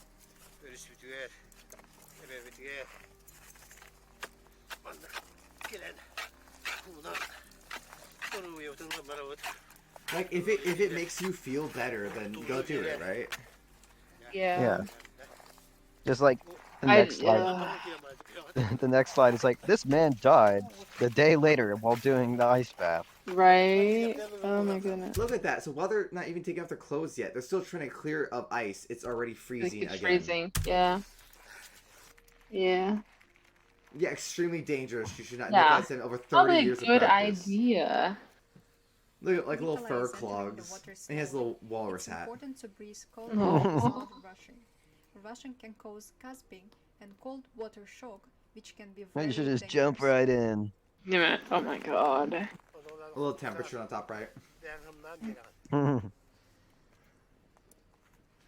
Like if it makes you feel better, then go do it, right? Yeah. Yeah. Just like the I next slide. The next slide is like this man died the day later while doing the ice bath. Right. Oh my goodness. Look at that. So while they're not even taking off their clothes yet, they're still trying to clear up ice. It's already Like freezing it's again. freezing. Yeah. Yeah. Yeah, extremely dangerous. You should not. Yeah. Nikolai's had over 30 Probably a years of good practice. idea. Look at like little Nikolai fur is entering the clogs. water And he has a slowly. little walrus It's hat. important to breathe cold Oh. water without rushing. Rushing can cause gasping and cold water shock, which can be very You should just dangerous. jump right in. Yeah. Oh my god. A little temperature on top right.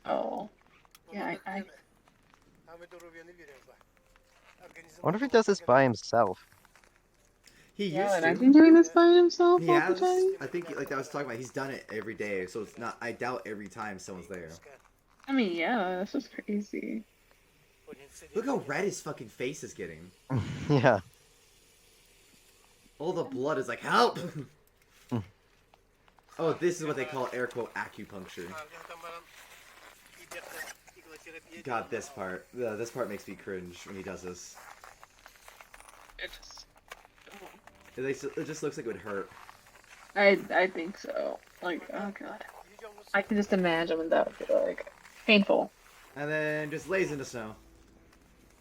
Oh. Yeah. I Wonder if he does this by himself. He yeah. used to. Imagine doing this by himself He all the has. time. I think, like I was talking about, he's done it every day. So it's not. I doubt every time someone's there. I mean, yeah. That's just crazy. Look how red his fucking face is getting. Yeah. All the blood is like, help! Oh, this is what they call air quote acupuncture. God, this part. This part makes me cringe when he does this. It just looks like it would hurt. I think so. Like, oh god. I can just imagine what that would be like. Painful. And then just lays in the snow.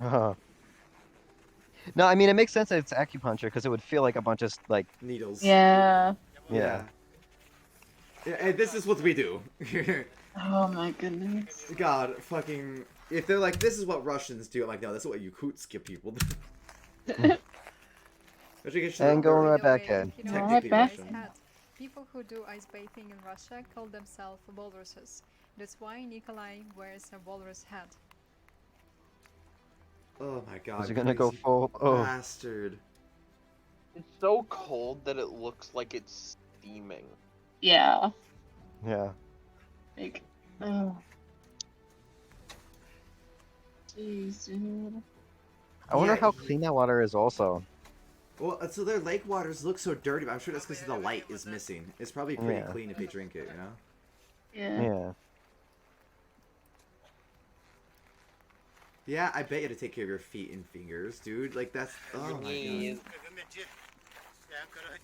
No, I mean it makes sense that it's acupuncture because it would feel like a bunch of like Needles. Yeah. yeah. Yeah, and this is what we do. Oh my goodness. God, fucking. If they're like, this is what Russians do, I'm like, no, that's what Yakutsk people do. And going right By the back way, in. you know, Technically ice Russian. hat. People who do ice bathing in Russia call themselves walruses. That's why Nikolai wears a walrus hat. Oh my god. Is it gonna go crazy full? Oh. Bastard. It's so cold that it looks like it's steaming. Yeah. Yeah. Like, oh. Jeez, dude. I wonder Yeah, how clean that water is also. Well, so their lake waters look so dirty, but I'm sure that's because the light is missing. It's probably pretty Yeah. clean if they drink it, you know? Yeah. Yeah. Yeah, I bet you had to take care of your feet and fingers, dude. Like, that's... Oh my god.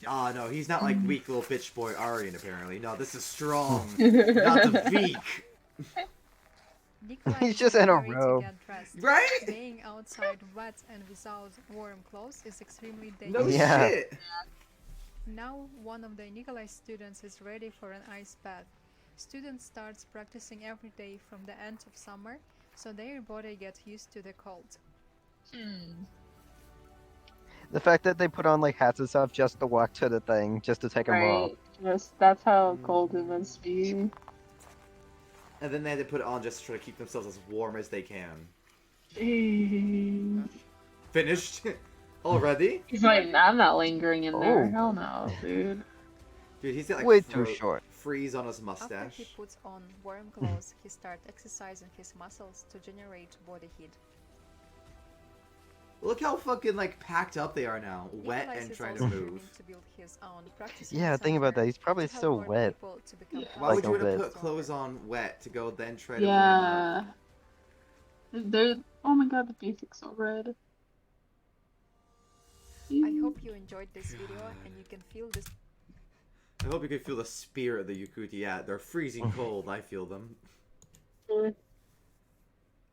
Oh, no, he's not like weak little bitch boy Aryan, apparently. No, this is strong. Not the weak. Nikolai He's is just in a hurry to row. get dressed. Right? Being outside wet and without warm clothes is extremely No dangerous. Yeah. shit. Now one of the Nikolai students is ready for an ice bath. Student starts practicing every day from the end of summer, so their body gets used to the cold. The fact that they put on like hats and stuff just to walk to the thing, just to take them off. Right. Yes, that's how cold it must be. And then they had to put it on just to try to keep themselves as warm as they can. Jeez. Finished? Already? He's like, I'm not lingering in there. Oh. Hell no, dude. Dude, he's got like Way too short. freeze on his After mustache. he puts on warm clothes, he starts exercising his muscles to generate body heat. Look how fucking like packed up they are now, wet Nikolai and is trying to also move. learning to build his own practicing Yeah, think about that. He's probably to help still more wet. people to become Why Like would you a want to bit. put clothes on wet to go then try to warm up? Yeah. They're, oh my god, the basic's so red. I hope you enjoyed this video and you can feel this I hope you can feel the spirit of the Yukuti. Yeah, they're freezing cold. I feel them.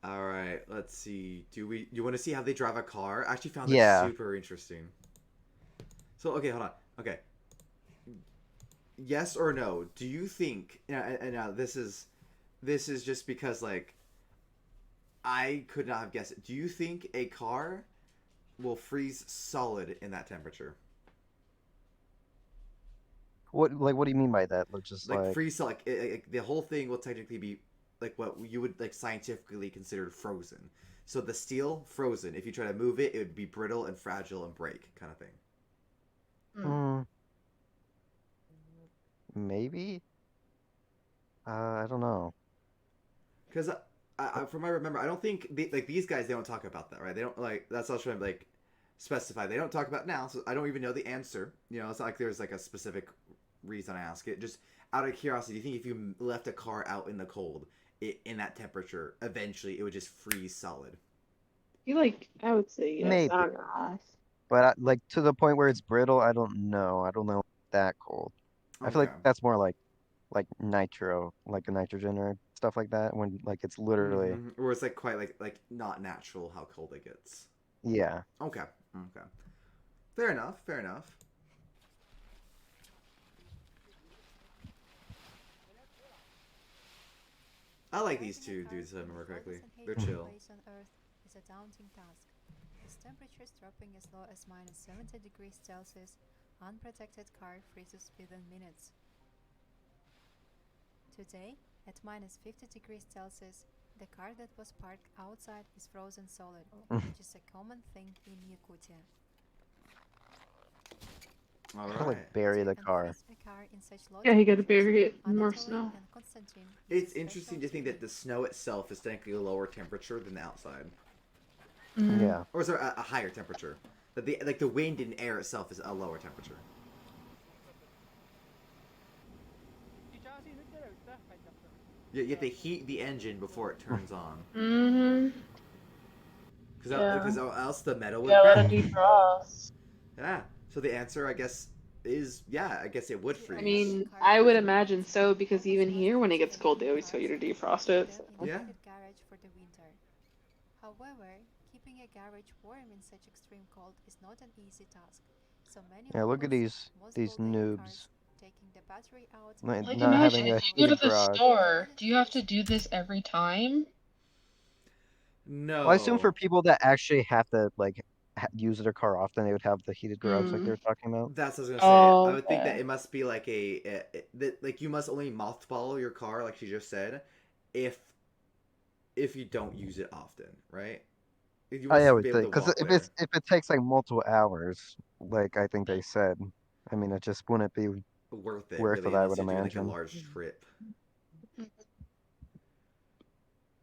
All right, let's see. You want to see how they drive a car? I actually found this Yeah. super interesting. So, okay, hold on. Okay. Yes or no? Do you think? And now this is just because like I could not have guessed it. Do you think a car will freeze solid in that temperature? What do you mean by that? Just Like like freeze solid, like the whole thing will technically be like what you would like scientifically consider frozen. So the steel frozen. If you try to move it, it would be brittle and fragile and break, kind of thing. mm, maybe. I don't know. Because from what I remember, I don't think like these guys they don't talk about that, right? They don't like that's what I was trying to like specify. They don't talk about now, so I don't even know the answer. You know, it's not like there's like a specific reason I ask it. Just out of curiosity, do you think if you left a car out in the cold, in that temperature, eventually it would just freeze solid? I would say yes. Maybe. I don't know. But like to the point where it's brittle, I don't know. I don't know that cold. I feel like Okay. that's more like nitro, like a nitrogen or stuff like that. When like it's literally Or it's like quite like not natural how cold it gets. yeah. Okay. Okay. Fair enough. Fair enough. I like these two dudes, if I remember correctly. They're chill. Place on Earth is a daunting task. With temperatures dropping as low as minus 70 degrees Celsius, unprotected car freezes within minutes. Today, at minus 50 degrees Celsius, the car that was parked outside is frozen solid, which is a common thing in Yakutia. All Gotta like right. bury the car. Yeah, you gotta bury it in more snow. It's interesting to think that the snow itself is technically a lower temperature than the outside, Yeah. or is there a higher temperature? That the wind and air itself is a lower temperature. You have to heat the engine before it turns on. Because else the metal would let it break. defrost. Yeah. So the answer, I guess, is yeah. I guess it would freeze. I mean, I would imagine so because even here, when it gets cold, they always tell you to defrost it. So. Yeah. However, keeping a garage warm in such extreme cold is not an easy task. So many Yeah, look at these noobs. cars, taking the battery out Like, Like, not imagine having a if you go to heated the garage. store, do you have to do this every time? No. Well, I assume for people that actually have to like use their car often, they would have the heated garage like they were talking about. That's what I was gonna say. Oh, I would think that okay. it must be like that like you must only mothball your car, like she just said, if you don't use it often, right? You I must would be able think to because walk there. if it takes like multiple hours, like I think they said, I mean, it just wouldn't be Worth it, worth really, it. I unless would you're doing like a imagine. large trip.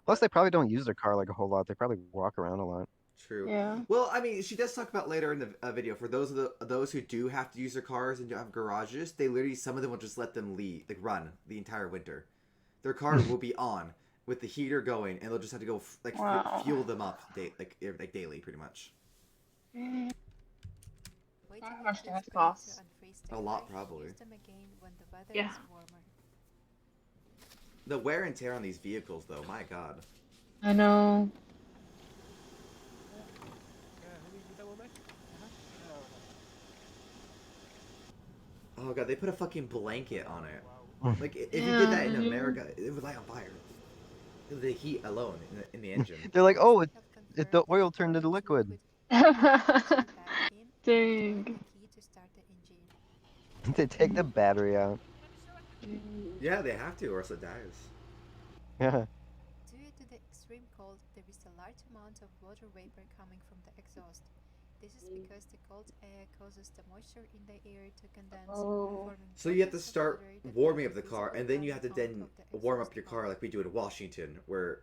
Plus, they probably don't use their car like a whole lot. They probably walk around a lot. True. Yeah. Well, I mean, she does talk about later in the video for those who do have to use their cars and don't have garages. They literally some of them will just let them run the entire winter. Their car will be on with the heater going, and they'll just have to go fuel them up daily, pretty much. How much does that cost? A lot, probably. Yeah. The wear and tear on these vehicles, though, my god. I know. Oh god, they put a fucking blanket on it. Like if you did that in America, it would light on fire. The heat alone in the engine. They're like, oh, the oil turned into liquid. Dang. They take the battery out. Yeah, they have to, or else it dies. Yeah. Due to the extreme cold, there is a large amount of water vapor coming from the exhaust. This is because the cold air causes the moisture in the air to condense. So you have to start warming up the car, and then you have to then warm up your car like we do in Washington, where...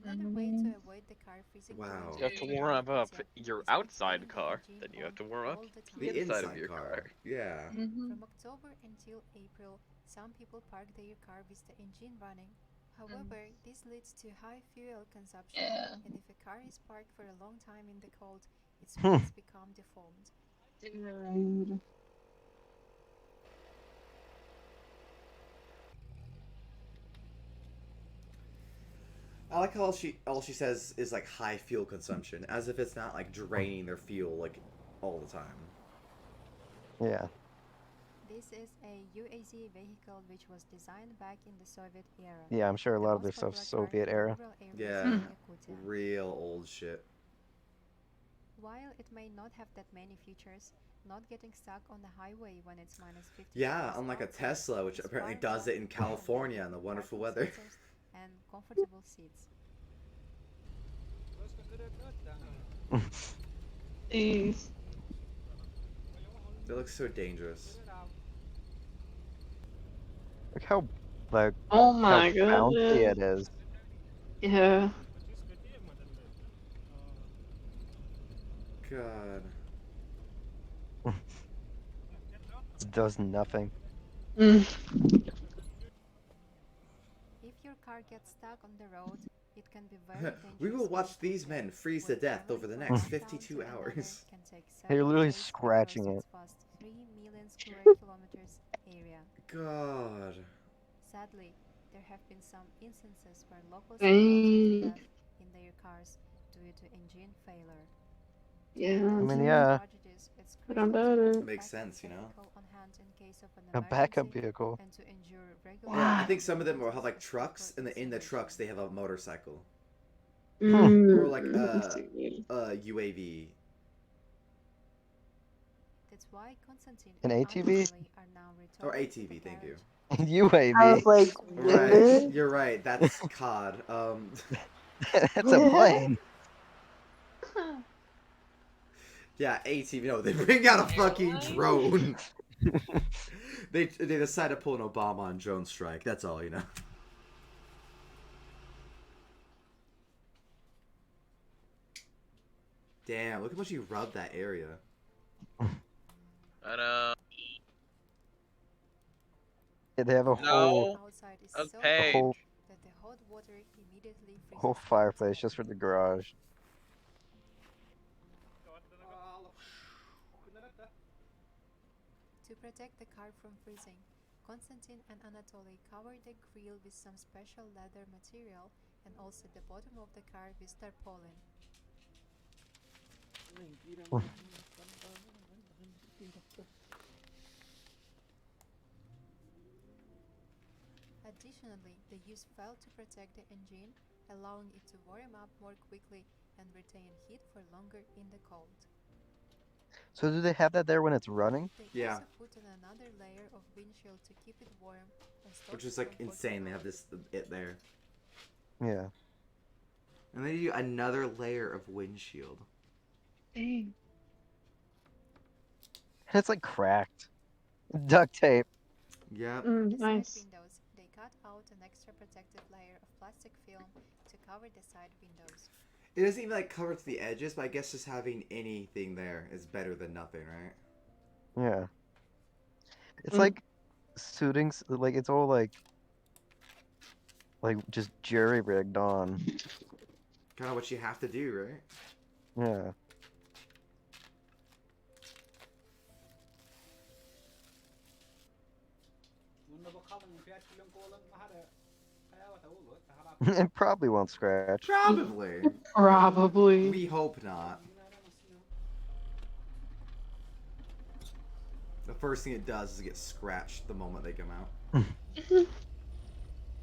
Another way to avoid the car freezing. Wow. You have to warm up your outside car, then you have to warm up the inside of your car. Yeah. From October until April, some people park their car with the engine running. However, this leads to high fuel consumption, and if a car is parked for a long time in the cold, its wheels become deformed. Dude. I like how all she says is like high fuel consumption, as if it's not like draining their fuel like all the time. Yeah. This is a UAZ vehicle which was designed back in the Soviet era. Yeah, I'm sure a The lot of most their stuff's popular car Soviet in the era. rural areas Yeah, in Yakutia. real old shit. While it may not have that many features, not getting stuck on the highway when it's minus 50 Yeah, degrees unlike a outside Tesla, which is apparently far does more it in important than California in having the wonderful parking weather. sensors and comfortable seats. Jeez. It looks so dangerous. Look how like Oh how my bouncy goodness. it is. Yeah. God. It does nothing. Mm. If your car gets stuck on the road, it can be very dangerous. We will in watch these Yakutia, men freeze where to death traveling over the from next one town 52 to another hours. can take They're several literally days scratching because it. it's vast 3 million square kilometers area. God. Sadly, there have been some instances where locals have frozen to Dang. death in their cars due to engine failure. To Yeah. prevent I mean, such yeah. tragedies, it's I don't crucial to doubt have it. a Makes backup sense, you know? vehicle on hand in case of an A backup emergency vehicle. and to endure regular Yeah, I Wow. think some of them will maintenance have like with trucks, proper and in the trucks installation. they have a motorcycle Hmm. or like I see. UAV. That's why Konstantin An and ATV? Anatoly are now Or returning to the ATV, thank you. garage. I UAV. was like, Right, what? you're right. That's COD. It's a plane. Yeah, ATV. No, they bring out a fucking Airline? drone. They decide to pull an Obama on drone strike. That's all, you know. Damn, look how much you rub that area. Ta-da. Yeah, they have a The whole No. outside is A so a page. whole cold that the hot water immediately whole freezes the fireplace inside. just for the garage. To protect the car from freezing, Konstantin and Anatoly covered the grill with some special leather material and also the bottom of the car with tarpaulin. Additionally, they use felt to protect the engine, allowing it to warm up more quickly and retain heat for longer in the cold. So do they have that there when it's running? They Yeah. also put on another layer of windshield to keep it warm and stop Which it is like from insane. They fogging have up. this it there. Yeah. And they do another layer of windshield. Dang. And it's like cracked. Duct tape. Yep. For the side Nice. windows, they cut out an extra protective layer of plastic film to cover the side windows. It doesn't even like cover to the edges, but I guess just having anything there is better than nothing, right? Yeah. It's Mm. like suiting, like it's all like just jury rigged on. Kind of what you have to do, right? Yeah. It probably won't scratch. Probably. Probably. We hope not. The first thing it does is get scratched the moment they come out. Oh,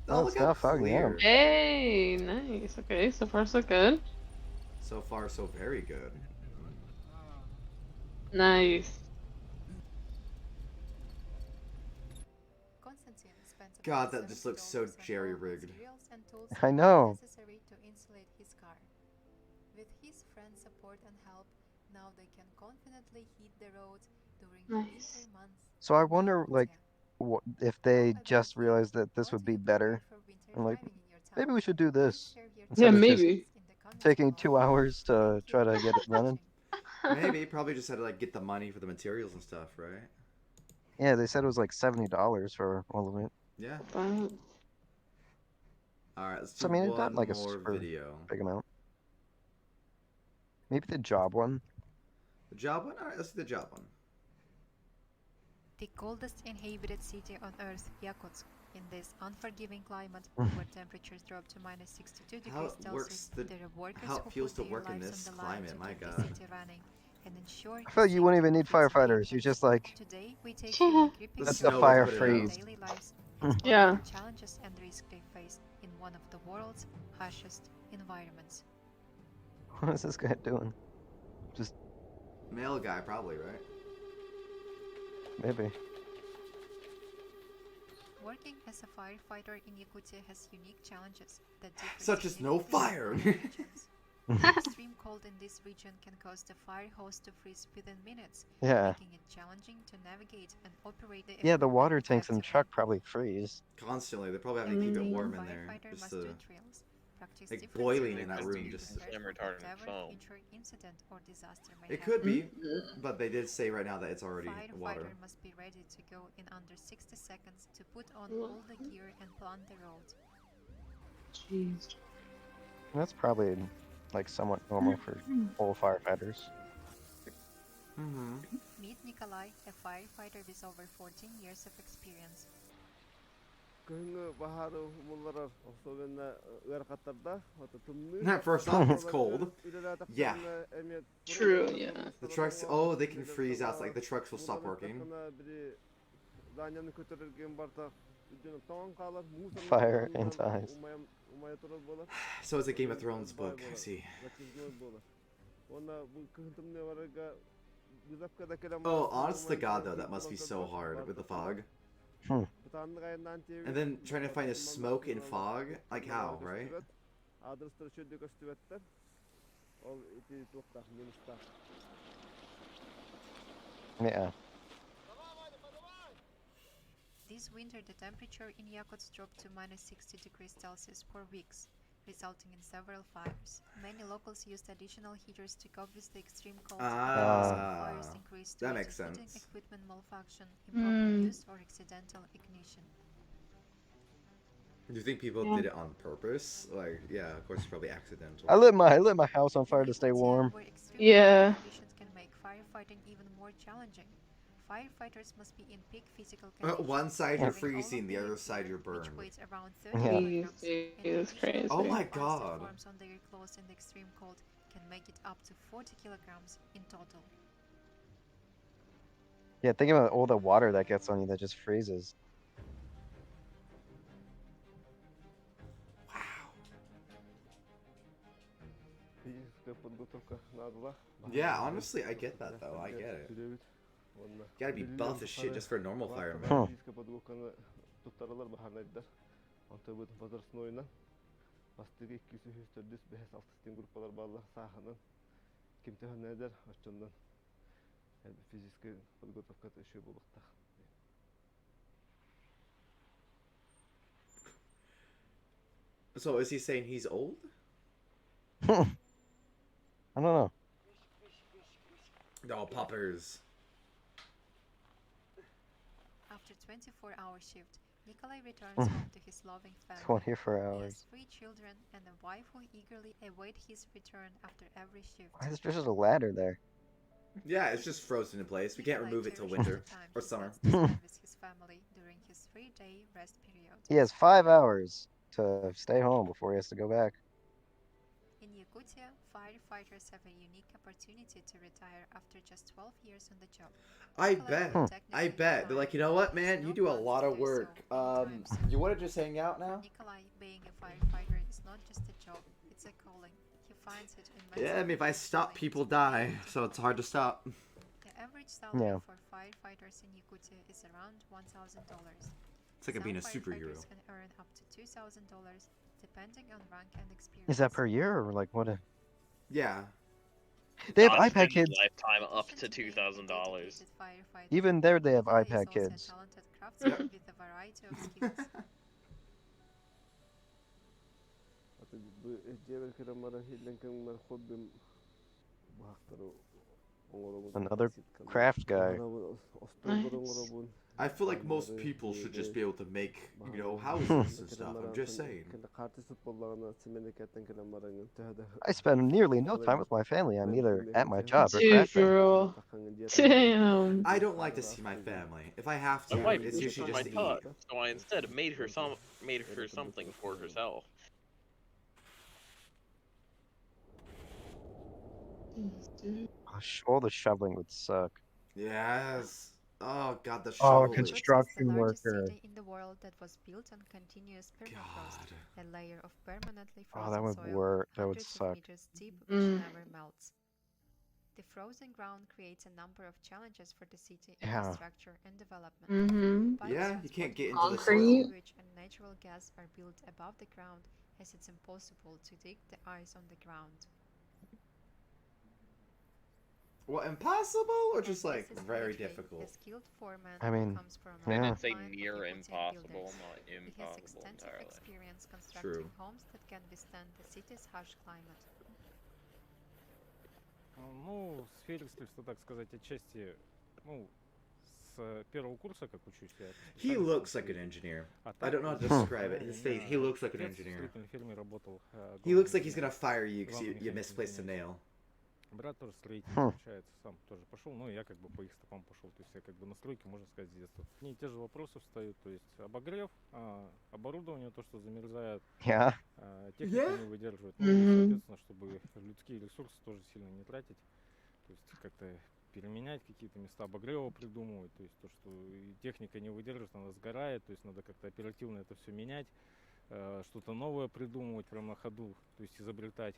Oh, it's look how not fogging up. clear. Hey, nice. Okay, so far so good. So far, so very good. Nice. Konstantin spent God, about that just looks so $70 on all jerry-rigged. materials and tools I know. necessary to insulate his car. With his friends' support and help, now they can confidently hit the road during the Nice. winter months. So I in wonder, like, Yakutia. if How they about just you? realized that this What would do be you prepare better. for winter I'm like, driving in your town? maybe we should do Please this share your Yeah, instead of just maybe. in the comments taking below. 2 hours to Thank you try to for get it running. watching. Maybe, probably just had to like get the money for the materials and stuff, right? Yeah, they said it was like $70 for all of it. Yeah. But Alright, let's So do I mean, it's not one like a more super video. big amount. Maybe the job one. The job one? Alright, let's do the job one. The coldest inhabited city on Earth, Yakutsk. In this unforgiving climate, where temperatures drop to minus 62 How degrees it works Celsius, the there are workers how who it feels put to their work in lives this on the line climate, to my keep the god. city running and ensure I the feel like you wouldn't safety even need of its firefighters. You inhabitants. just like Today, we take you in a gripping The let the snow tour would fire put of it their out. freeze. daily lives and spot Yeah. the challenges and risks they face in one of the world's harshest environments. What is this guy doing? Just Male guy, probably, right? maybe. Working as a firefighter in Yakutia has unique challenges that differ Such as no significantly fire. from other regions. The extreme cold in this region can cause the fire hose to freeze within minutes, Yeah. making it challenging to navigate and operate the Yeah, the equipment water tanks in the effectively. truck probably freeze. Constantly. They probably have to keep it Mm. warm A in there. firefighter Just must do to drills, practice like different boiling in that scenarios room. to be Just prepared flame for retardant whatever foam. future incident or disaster may it happen. could be, but they did say right now that it's already water. Firefighter must be ready to go in under 60 seconds to put on all the gear and plan the road. Jeez. That's probably like somewhat normal for all firefighters. Mm-hmm. Meet Nikolai, a firefighter with over 14 years of experience. First off, it's cold. Yeah. True, yeah. The trucks, oh, they can freeze out. Like the trucks will stop working. Fire and ice. So it's a Game of Thrones book. I see. Oh, honest to God, though, that must be so hard with the fog. Hmm. And then trying to find a smoke in fog? Like how, right? Yeah. This winter, the temperature in Yakutsk dropped to minus 60 degrees Celsius for weeks, resulting in several fires. Many locals used additional heaters to cope with the extreme cold, and the risk of fires increased due that to makes heating sense. equipment malfunction, improper use, or accidental ignition. Do you think people Yeah. did it on purpose? Like, yeah, of course, it's probably accidental. I lit my house on fire to stay Yakutia, warm. where extreme Yeah. conditions can make firefighting even more challenging. Firefighters must be in peak physical condition. One side you're carrying all of freezing, the their other side gear, you're which burned. weighs around 30 Yeah. kilograms, Jeez, and the additional crazy. Oh my ice that God. forms on their clothes in the extreme cold can make it up to 40 kilograms in total. Yeah, think about all the water that gets on you that just freezes. Yeah, honestly, I get that though. I get it. You gotta be buff as shit just for a normal fireman. Huh. So is he saying he's old? I don't know. No, poppers. After 24-hour shift, Nikolai returns home to his loving family. 24 He hours. has 3 children and a wife who eagerly await his return after every shift. Why is there just a ladder there? Yeah, it's just frozen in place. We can't Nikolai remove it till cherishes winter the time or he summer. gets to spend with his family during his 3-day rest period. He has 5 hours to stay home before he has to go back. In Yakutia, firefighters have a unique opportunity to retire after just 12 years on the job. I Nikolai bet. will I technically bet. They're retire, like, you know what, but man? he's You not do a bound lot to of do work. so anytime soon. You want to just hang out For now? Nikolai, being a firefighter is not just a job, it's a calling. He finds it immensely Yeah, I mean, if I stop, fulfilling people to be die, able to so it's hard to stop. The average salary Yeah. for firefighters in Yakutia is around $1,000. It's like being a Some superhero. firefighters can earn up to $2,000 depending on rank and experience. Is that per year or like what? Yeah. They have Not iPad in kids. lifetime In up addition to being a $2,000. dedicated firefighter, Even there, they have Nikolai is iPad also a kids. talented craftsman with a variety of skills. Another craft guy. Nice. I feel like most people should just be able to make, houses and stuff. I'm just saying. I spend nearly no time with my family. I'm either at my job or Dude, crafting. bro. Damn. I don't like to see my family. If I have My to, wife it's cooks usually for my just to tux, eat. so I instead made her something for herself. All the shoveling would suck. Yes. Oh god, the Oh, shovel. Yakutsk is the construction largest worker. city in the world that was built on continuous permafrost, God. a layer of permanently Oh, frozen soil that would hundreds of suck. meters deep which Mm. never melts. The frozen ground creates a number of challenges for the city Yeah. infrastructure and development. Mm-hmm. Pipes Yeah, you can't transporting get into water, the Concrete. soil. sewage, and natural gas are built above the ground as it's impossible to dig the ice on the ground. What, impossible or And just this like is very literally difficult? a skilled foreman I who mean, comes from I a yeah. did say line of near Yakutian impossible, builders. not He has impossible extensive entirely. experience constructing True. homes that can withstand the city's harsh climate. Ну, свидетельство, так сказать, отчасти, ну, с первого курса, как учусь я. по He специальности looks like an строитель. engineer. А I так, don't know how to ну, describe it. у His face, he меня looks like an отец в engineer. строительной фирме работал. He looks like главным he's gonna инженером. fire you because Главным you механиком, misplaced a извиняюсь. nail. Брат тоже строитель, Хм. получается, сам тоже пошел, ну, я как бы по их стопам пошел, то есть я как бы на стройке, можно сказать, с детства. Одни и те же вопросы встают, то есть обогрев, оборудование, то, что замерзает, Yeah. техника Yeah. не выдерживает, ну, и, Мгм. соответственно, чтобы людские ресурсы тоже сильно не тратить, то есть как-то переменять какие-то места обогрева придумывать, то есть то, что и техника не выдерживает, она сгорает, то есть надо как-то оперативно это все менять, что-то новое придумывать прямо на ходу, то есть изобретать.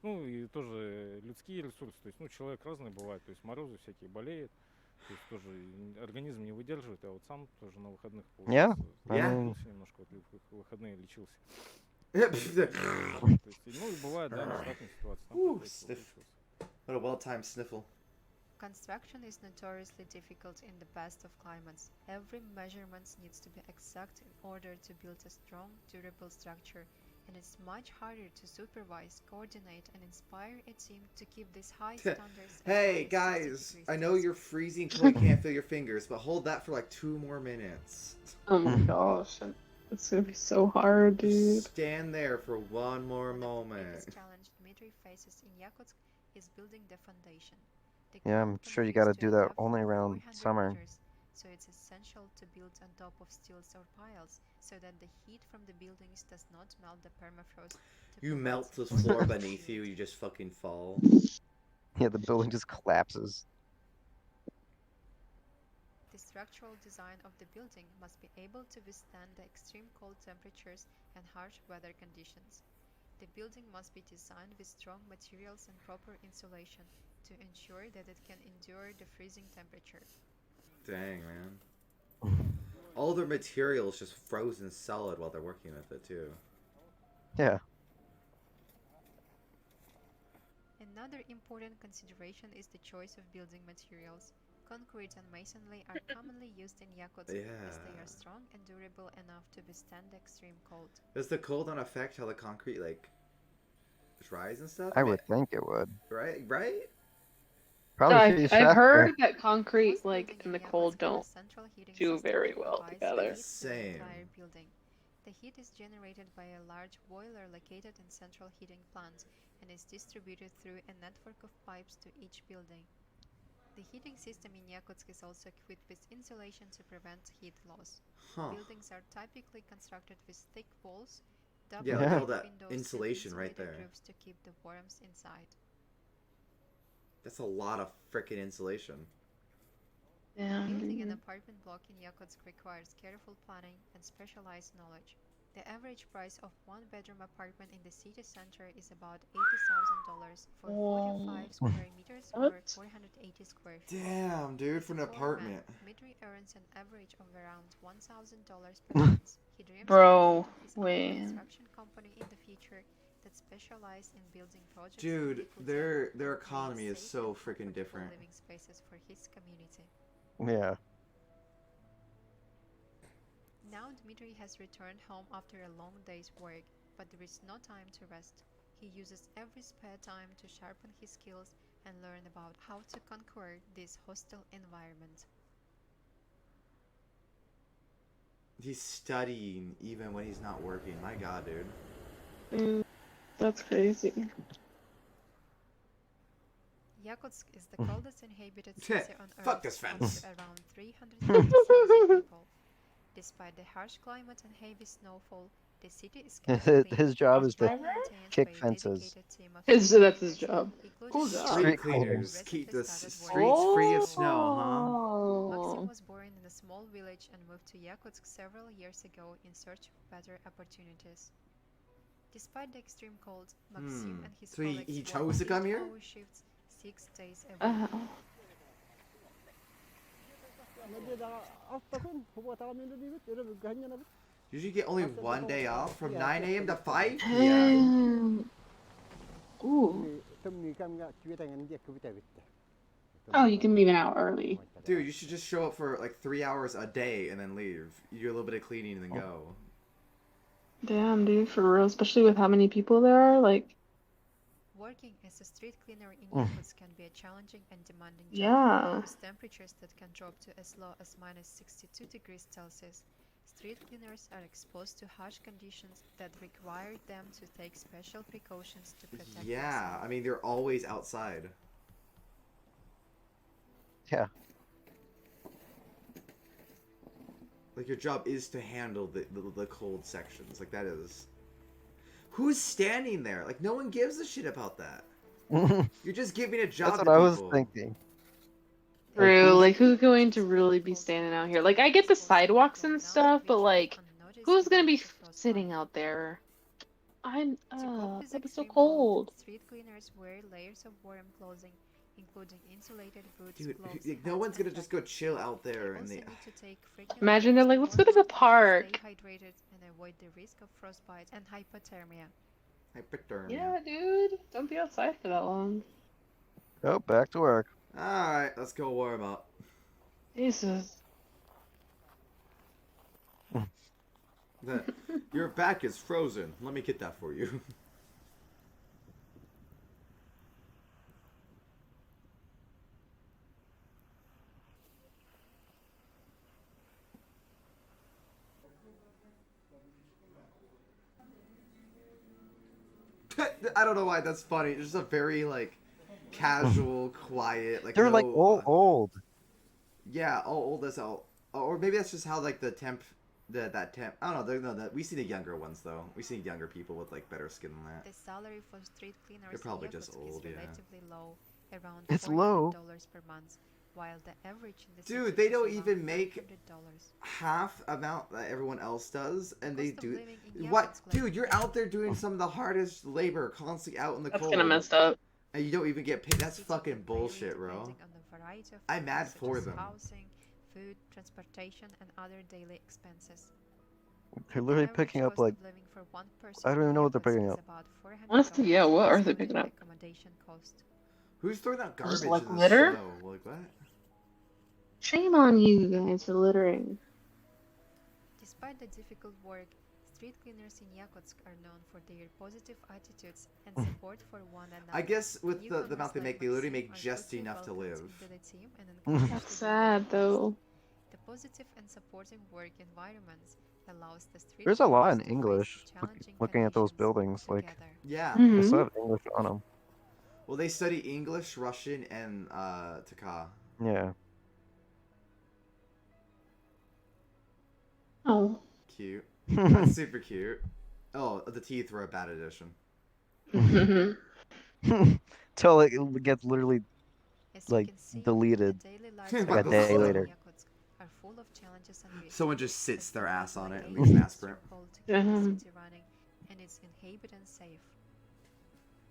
Ну и тоже людские ресурсы, то есть, ну, человек разный бывает, то есть морозы всякие болеет, то есть тоже организм не выдерживает. Я вот сам тоже на выходных, Yeah. получается, Yeah. лечился немножко, вот в выходные лечился. What То есть, ну и бывает, да, нештатные ситуации, там Ooh, приходится stiff. выкручиваться. a well-timed sniffle. Construction is notoriously difficult in the best of climates. Every measurement needs to be exact in order to build a strong, durable structure, and it's much harder to supervise, coordinate, and inspire a team to keep these high standards. As Hey high as 60 guys, degrees I know Celsius. you're freezing till you can't feel your fingers, but hold that for like 2 more minutes. Oh my gosh. It's gonna be so hard, dude. Just stand there for one more One of the moment. biggest challenge Dmitry faces in Yakutsk is building the foundation. The Yeah, I'm ground can sure you freeze gotta to a do that depth only of around 400 summer. meters, so it's essential to build on top of stilts or piles so that the heat from the buildings does not melt the permafrost. to You provide melt the support floor and beneath you, security. you just fucking fall. Yeah, the building just collapses. The structural design of the building must be able to withstand the extreme cold temperatures and harsh weather conditions. The building must be designed with strong materials and proper insulation to ensure that it can endure the freezing temperature. Dang, man. All their material is just frozen solid while they're working with it, too. Yeah. Another important consideration is the choice of building materials. Concrete and masonry are commonly used in Yakutsk as they are strong and durable enough to withstand the extreme cold. Does the cold not affect how the concrete, like, dries and stuff? I would think it would. Right? Right? Probably Yeah, pretty I've heard stressful. that concrete, Most like, buildings in the Yakutsk cold have a don't central heating do system very that well provides together. heat to the Same. entire building. The heat is generated by a large boiler located in central heating plant and is distributed through a network of pipes to each building. The heating system in Yakutsk is also equipped with insulation to prevent heat loss. Huh. Buildings are typically constructed with thick walls, Yeah, double like Yeah. all that windows, and insulation right insulated there. roofs to keep the warmth inside. That's a lot of frickin' insulation. Yeah. Building an apartment block in Yakutsk requires careful planning and specialized knowledge. The average price of one-bedroom apartment in the city center is about $80,000 for 45 square meters or What? 480 square feet. Damn, dude, As for a an floor apartment. man, Dmitry earns an average of around $1,000 per month. He dreams Bro, of his own wait. construction company in the future that specializes in building projects in Dude, Yakutsk their and creates economy is safe so and freaking comfortable different. living spaces for his community. Yeah. Now Dmitry has returned home after a long day's work, but there is no time to rest. He uses every spare time to sharpen his skills and learn about how to conquer this hostile environment. He's studying even when he's not working. My God, dude. That's crazy. Yakutsk is the coldest inhabited city on Earth, Fuck this home fence. to around 350,000 people. Despite the harsh climate and heavy snowfall, the city is kept clean His job Bus is to and driver? maintained kick by a fences. dedicated team of That's his street job. cleaners, including Cool a job. Street Street driver who cleaners cleaners. keep recently the started streets working free in of the snow. snow, huh? Maxim Oh. was born in a small village and moved to Yakutsk several years ago in search of better opportunities. Despite the extreme cold, Maxim and his So he colleagues chose to work come here? 8-hour shifts 6 days a week. Usually get only one day off from 9 a.m. to 5 p.m. Damn. Ooh. Oh, you can leave an hour early. Dude, you should just show up for like 3 hours a day and then leave. You do a little bit of cleaning and then go. Damn, dude, for real. Especially with how many people there are. Like, Working as a street cleaner in Yakutsk can be a challenging and demanding job, yeah. with temperatures that can drop to as low as minus 62 degrees Celsius. Street cleaners are exposed to harsh conditions that require them to take special precautions to protect Yeah, themselves. I mean, they're always outside. Yeah. Like, your job is to handle the cold sections. Like, that is... Who's standing there? Like, no one gives a shit about that. You're just giving a job That's to what I was people. thinking. True. who's- Like, who's going to really be standing out here? Like, I get the sidewalks and stuff, but like, who's gonna be sitting out there? To cope with That'd be so extreme cold. street cleaners wear layers of warm clothing, including insulated boots, Dude, gloves, like, no hats, one's and gonna just go jackets. chill out They there and also they... need to take frequent Imagine they're breaks like, let's to go to the warm up, park. stay hydrated, and avoid the risk of frostbite and hypothermia. Hypothermia. Yeah, dude. Don't be outside for that long. Oh, back to work. Alright, let's go warm up. Jesus. Your back is frozen. Let me get that for you. I don't know why that's funny. It's just a very, like, casual, quiet, like, They're like no, all old. Yeah, old as hell. Or maybe that's just how, like, the temp... that temp... I don't know. No, we see the younger ones, though. We see younger people with, like, better skin than that. The salary for street cleaners They're probably in just Yakutsk old, is yeah. relatively low, around It's $400 low. per month, while the average in the Dude, city they is don't around even make $900. half amount that everyone else does, and they Cost of do... living in What? Yakutsk, like, Dude, you're out there doing some of the hardest labor, constantly out in the That's cold. kind of messed up. And you don't even get paid. That's city fucking can vary bullshit, bro. depending on the variety of I'm mad factors such for as them. housing, food, transportation, and other daily expenses. They're literally Average picking up cost like of living for one person I don't in even know what they're Yakutsk picking is up. about $400, Honestly, yeah, what are they excluding picking up? accommodation cost. Who's throwing out garbage Just, like, in the litter? snow? Like, what? Shame on you guys for littering. Despite the difficult work, street cleaners in Yakutsk are known for their positive attitudes and support for one another. I guess with the Newcomers amount they like make, they literally Maxim make are just quickly enough to welcomed live. into the team and encouraged That's to do sad, their best. though. The positive and supporting work environments allows the street There's a lot in cleaners to face English. the challenging Looking at those conditions buildings, like together. Yeah. I Mm-hmm. still have English on them. Well, they study English, Russian, and Taka. Yeah. Oh. Cute. That's super cute. Oh, the teeth were a bad addition. Till it gets literally As you like can see, deleted. the daily lives Like of a the day city later. in Yakutsk are full of challenges and risks. Someone just sits as their they ass work on it and late leaves an hours aspirin. through cold to keep the Uh-huh. city running and its inhabitants safe.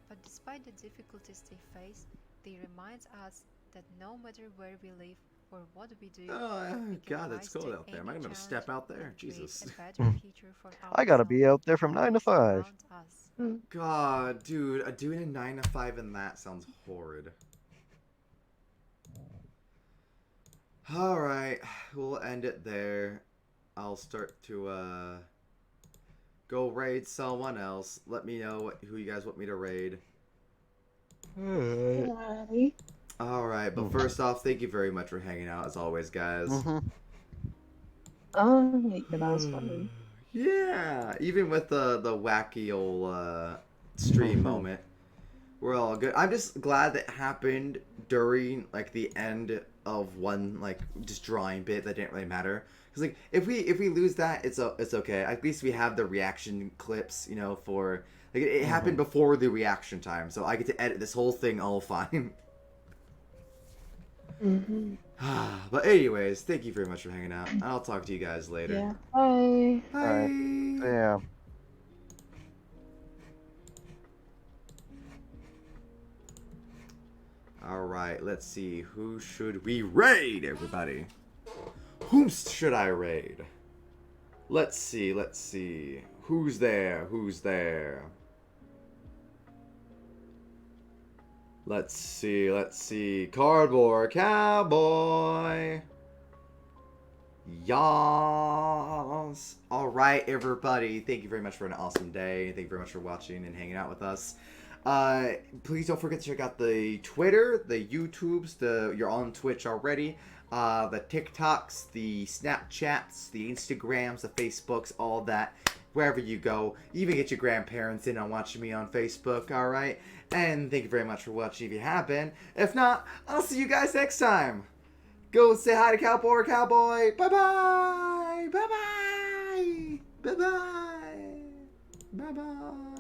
But despite the difficulties they face, they remind us that no matter where we live or what we do, Oh, we can God, it's rise to cold out there. Am I any gonna challenge step out there? and create Jesus. a better future for I gotta be ourselves out there from and 9 to those 5. around us. God, dude, doing a 9 to 5 in that sounds horrid. Alright, we'll end it there. I'll start to, go raid someone else. Let me know who you guys want me to raid. Alrighty. Alright, but first off, thank you very much for hanging out, as always, guys. Oh, yeah, that was fun. Yeah, even with the wacky old stream moment, we're all good. I'm just glad that happened during like the end of one like just drawing bit that didn't really matter. Cause like if we lose that, it's okay. At least we have the reaction clips, you know, for like it happened before the reaction time, so I get to edit this whole thing all fine. Mm-hmm. But anyways, thank you very much for hanging out. And I'll talk to you guys later. Yeah. Bye. Bye. Alright. Yeah. All right, let's see. Who should we raid, everybody? Whom should I raid? Let's see, let's see. Who's there? Who's there? Let's see, let's see. Cardboard Cowboy. Yas. All right, everybody. Thank you very much for an awesome day. Thank you very much for watching and hanging out with us. Please don't forget to check out the Twitter, the YouTubes, you're on Twitch already, the TikToks, the Snapchats, the Instagrams, the Facebooks, all that. Wherever you go, even get your grandparents in on watching me on Facebook, all right? And thank you very much for watching if you have been. If not, I'll see you guys next time. Go say hi to Cowboy. Bye-bye. Bye-bye. Bye-bye. Bye-bye.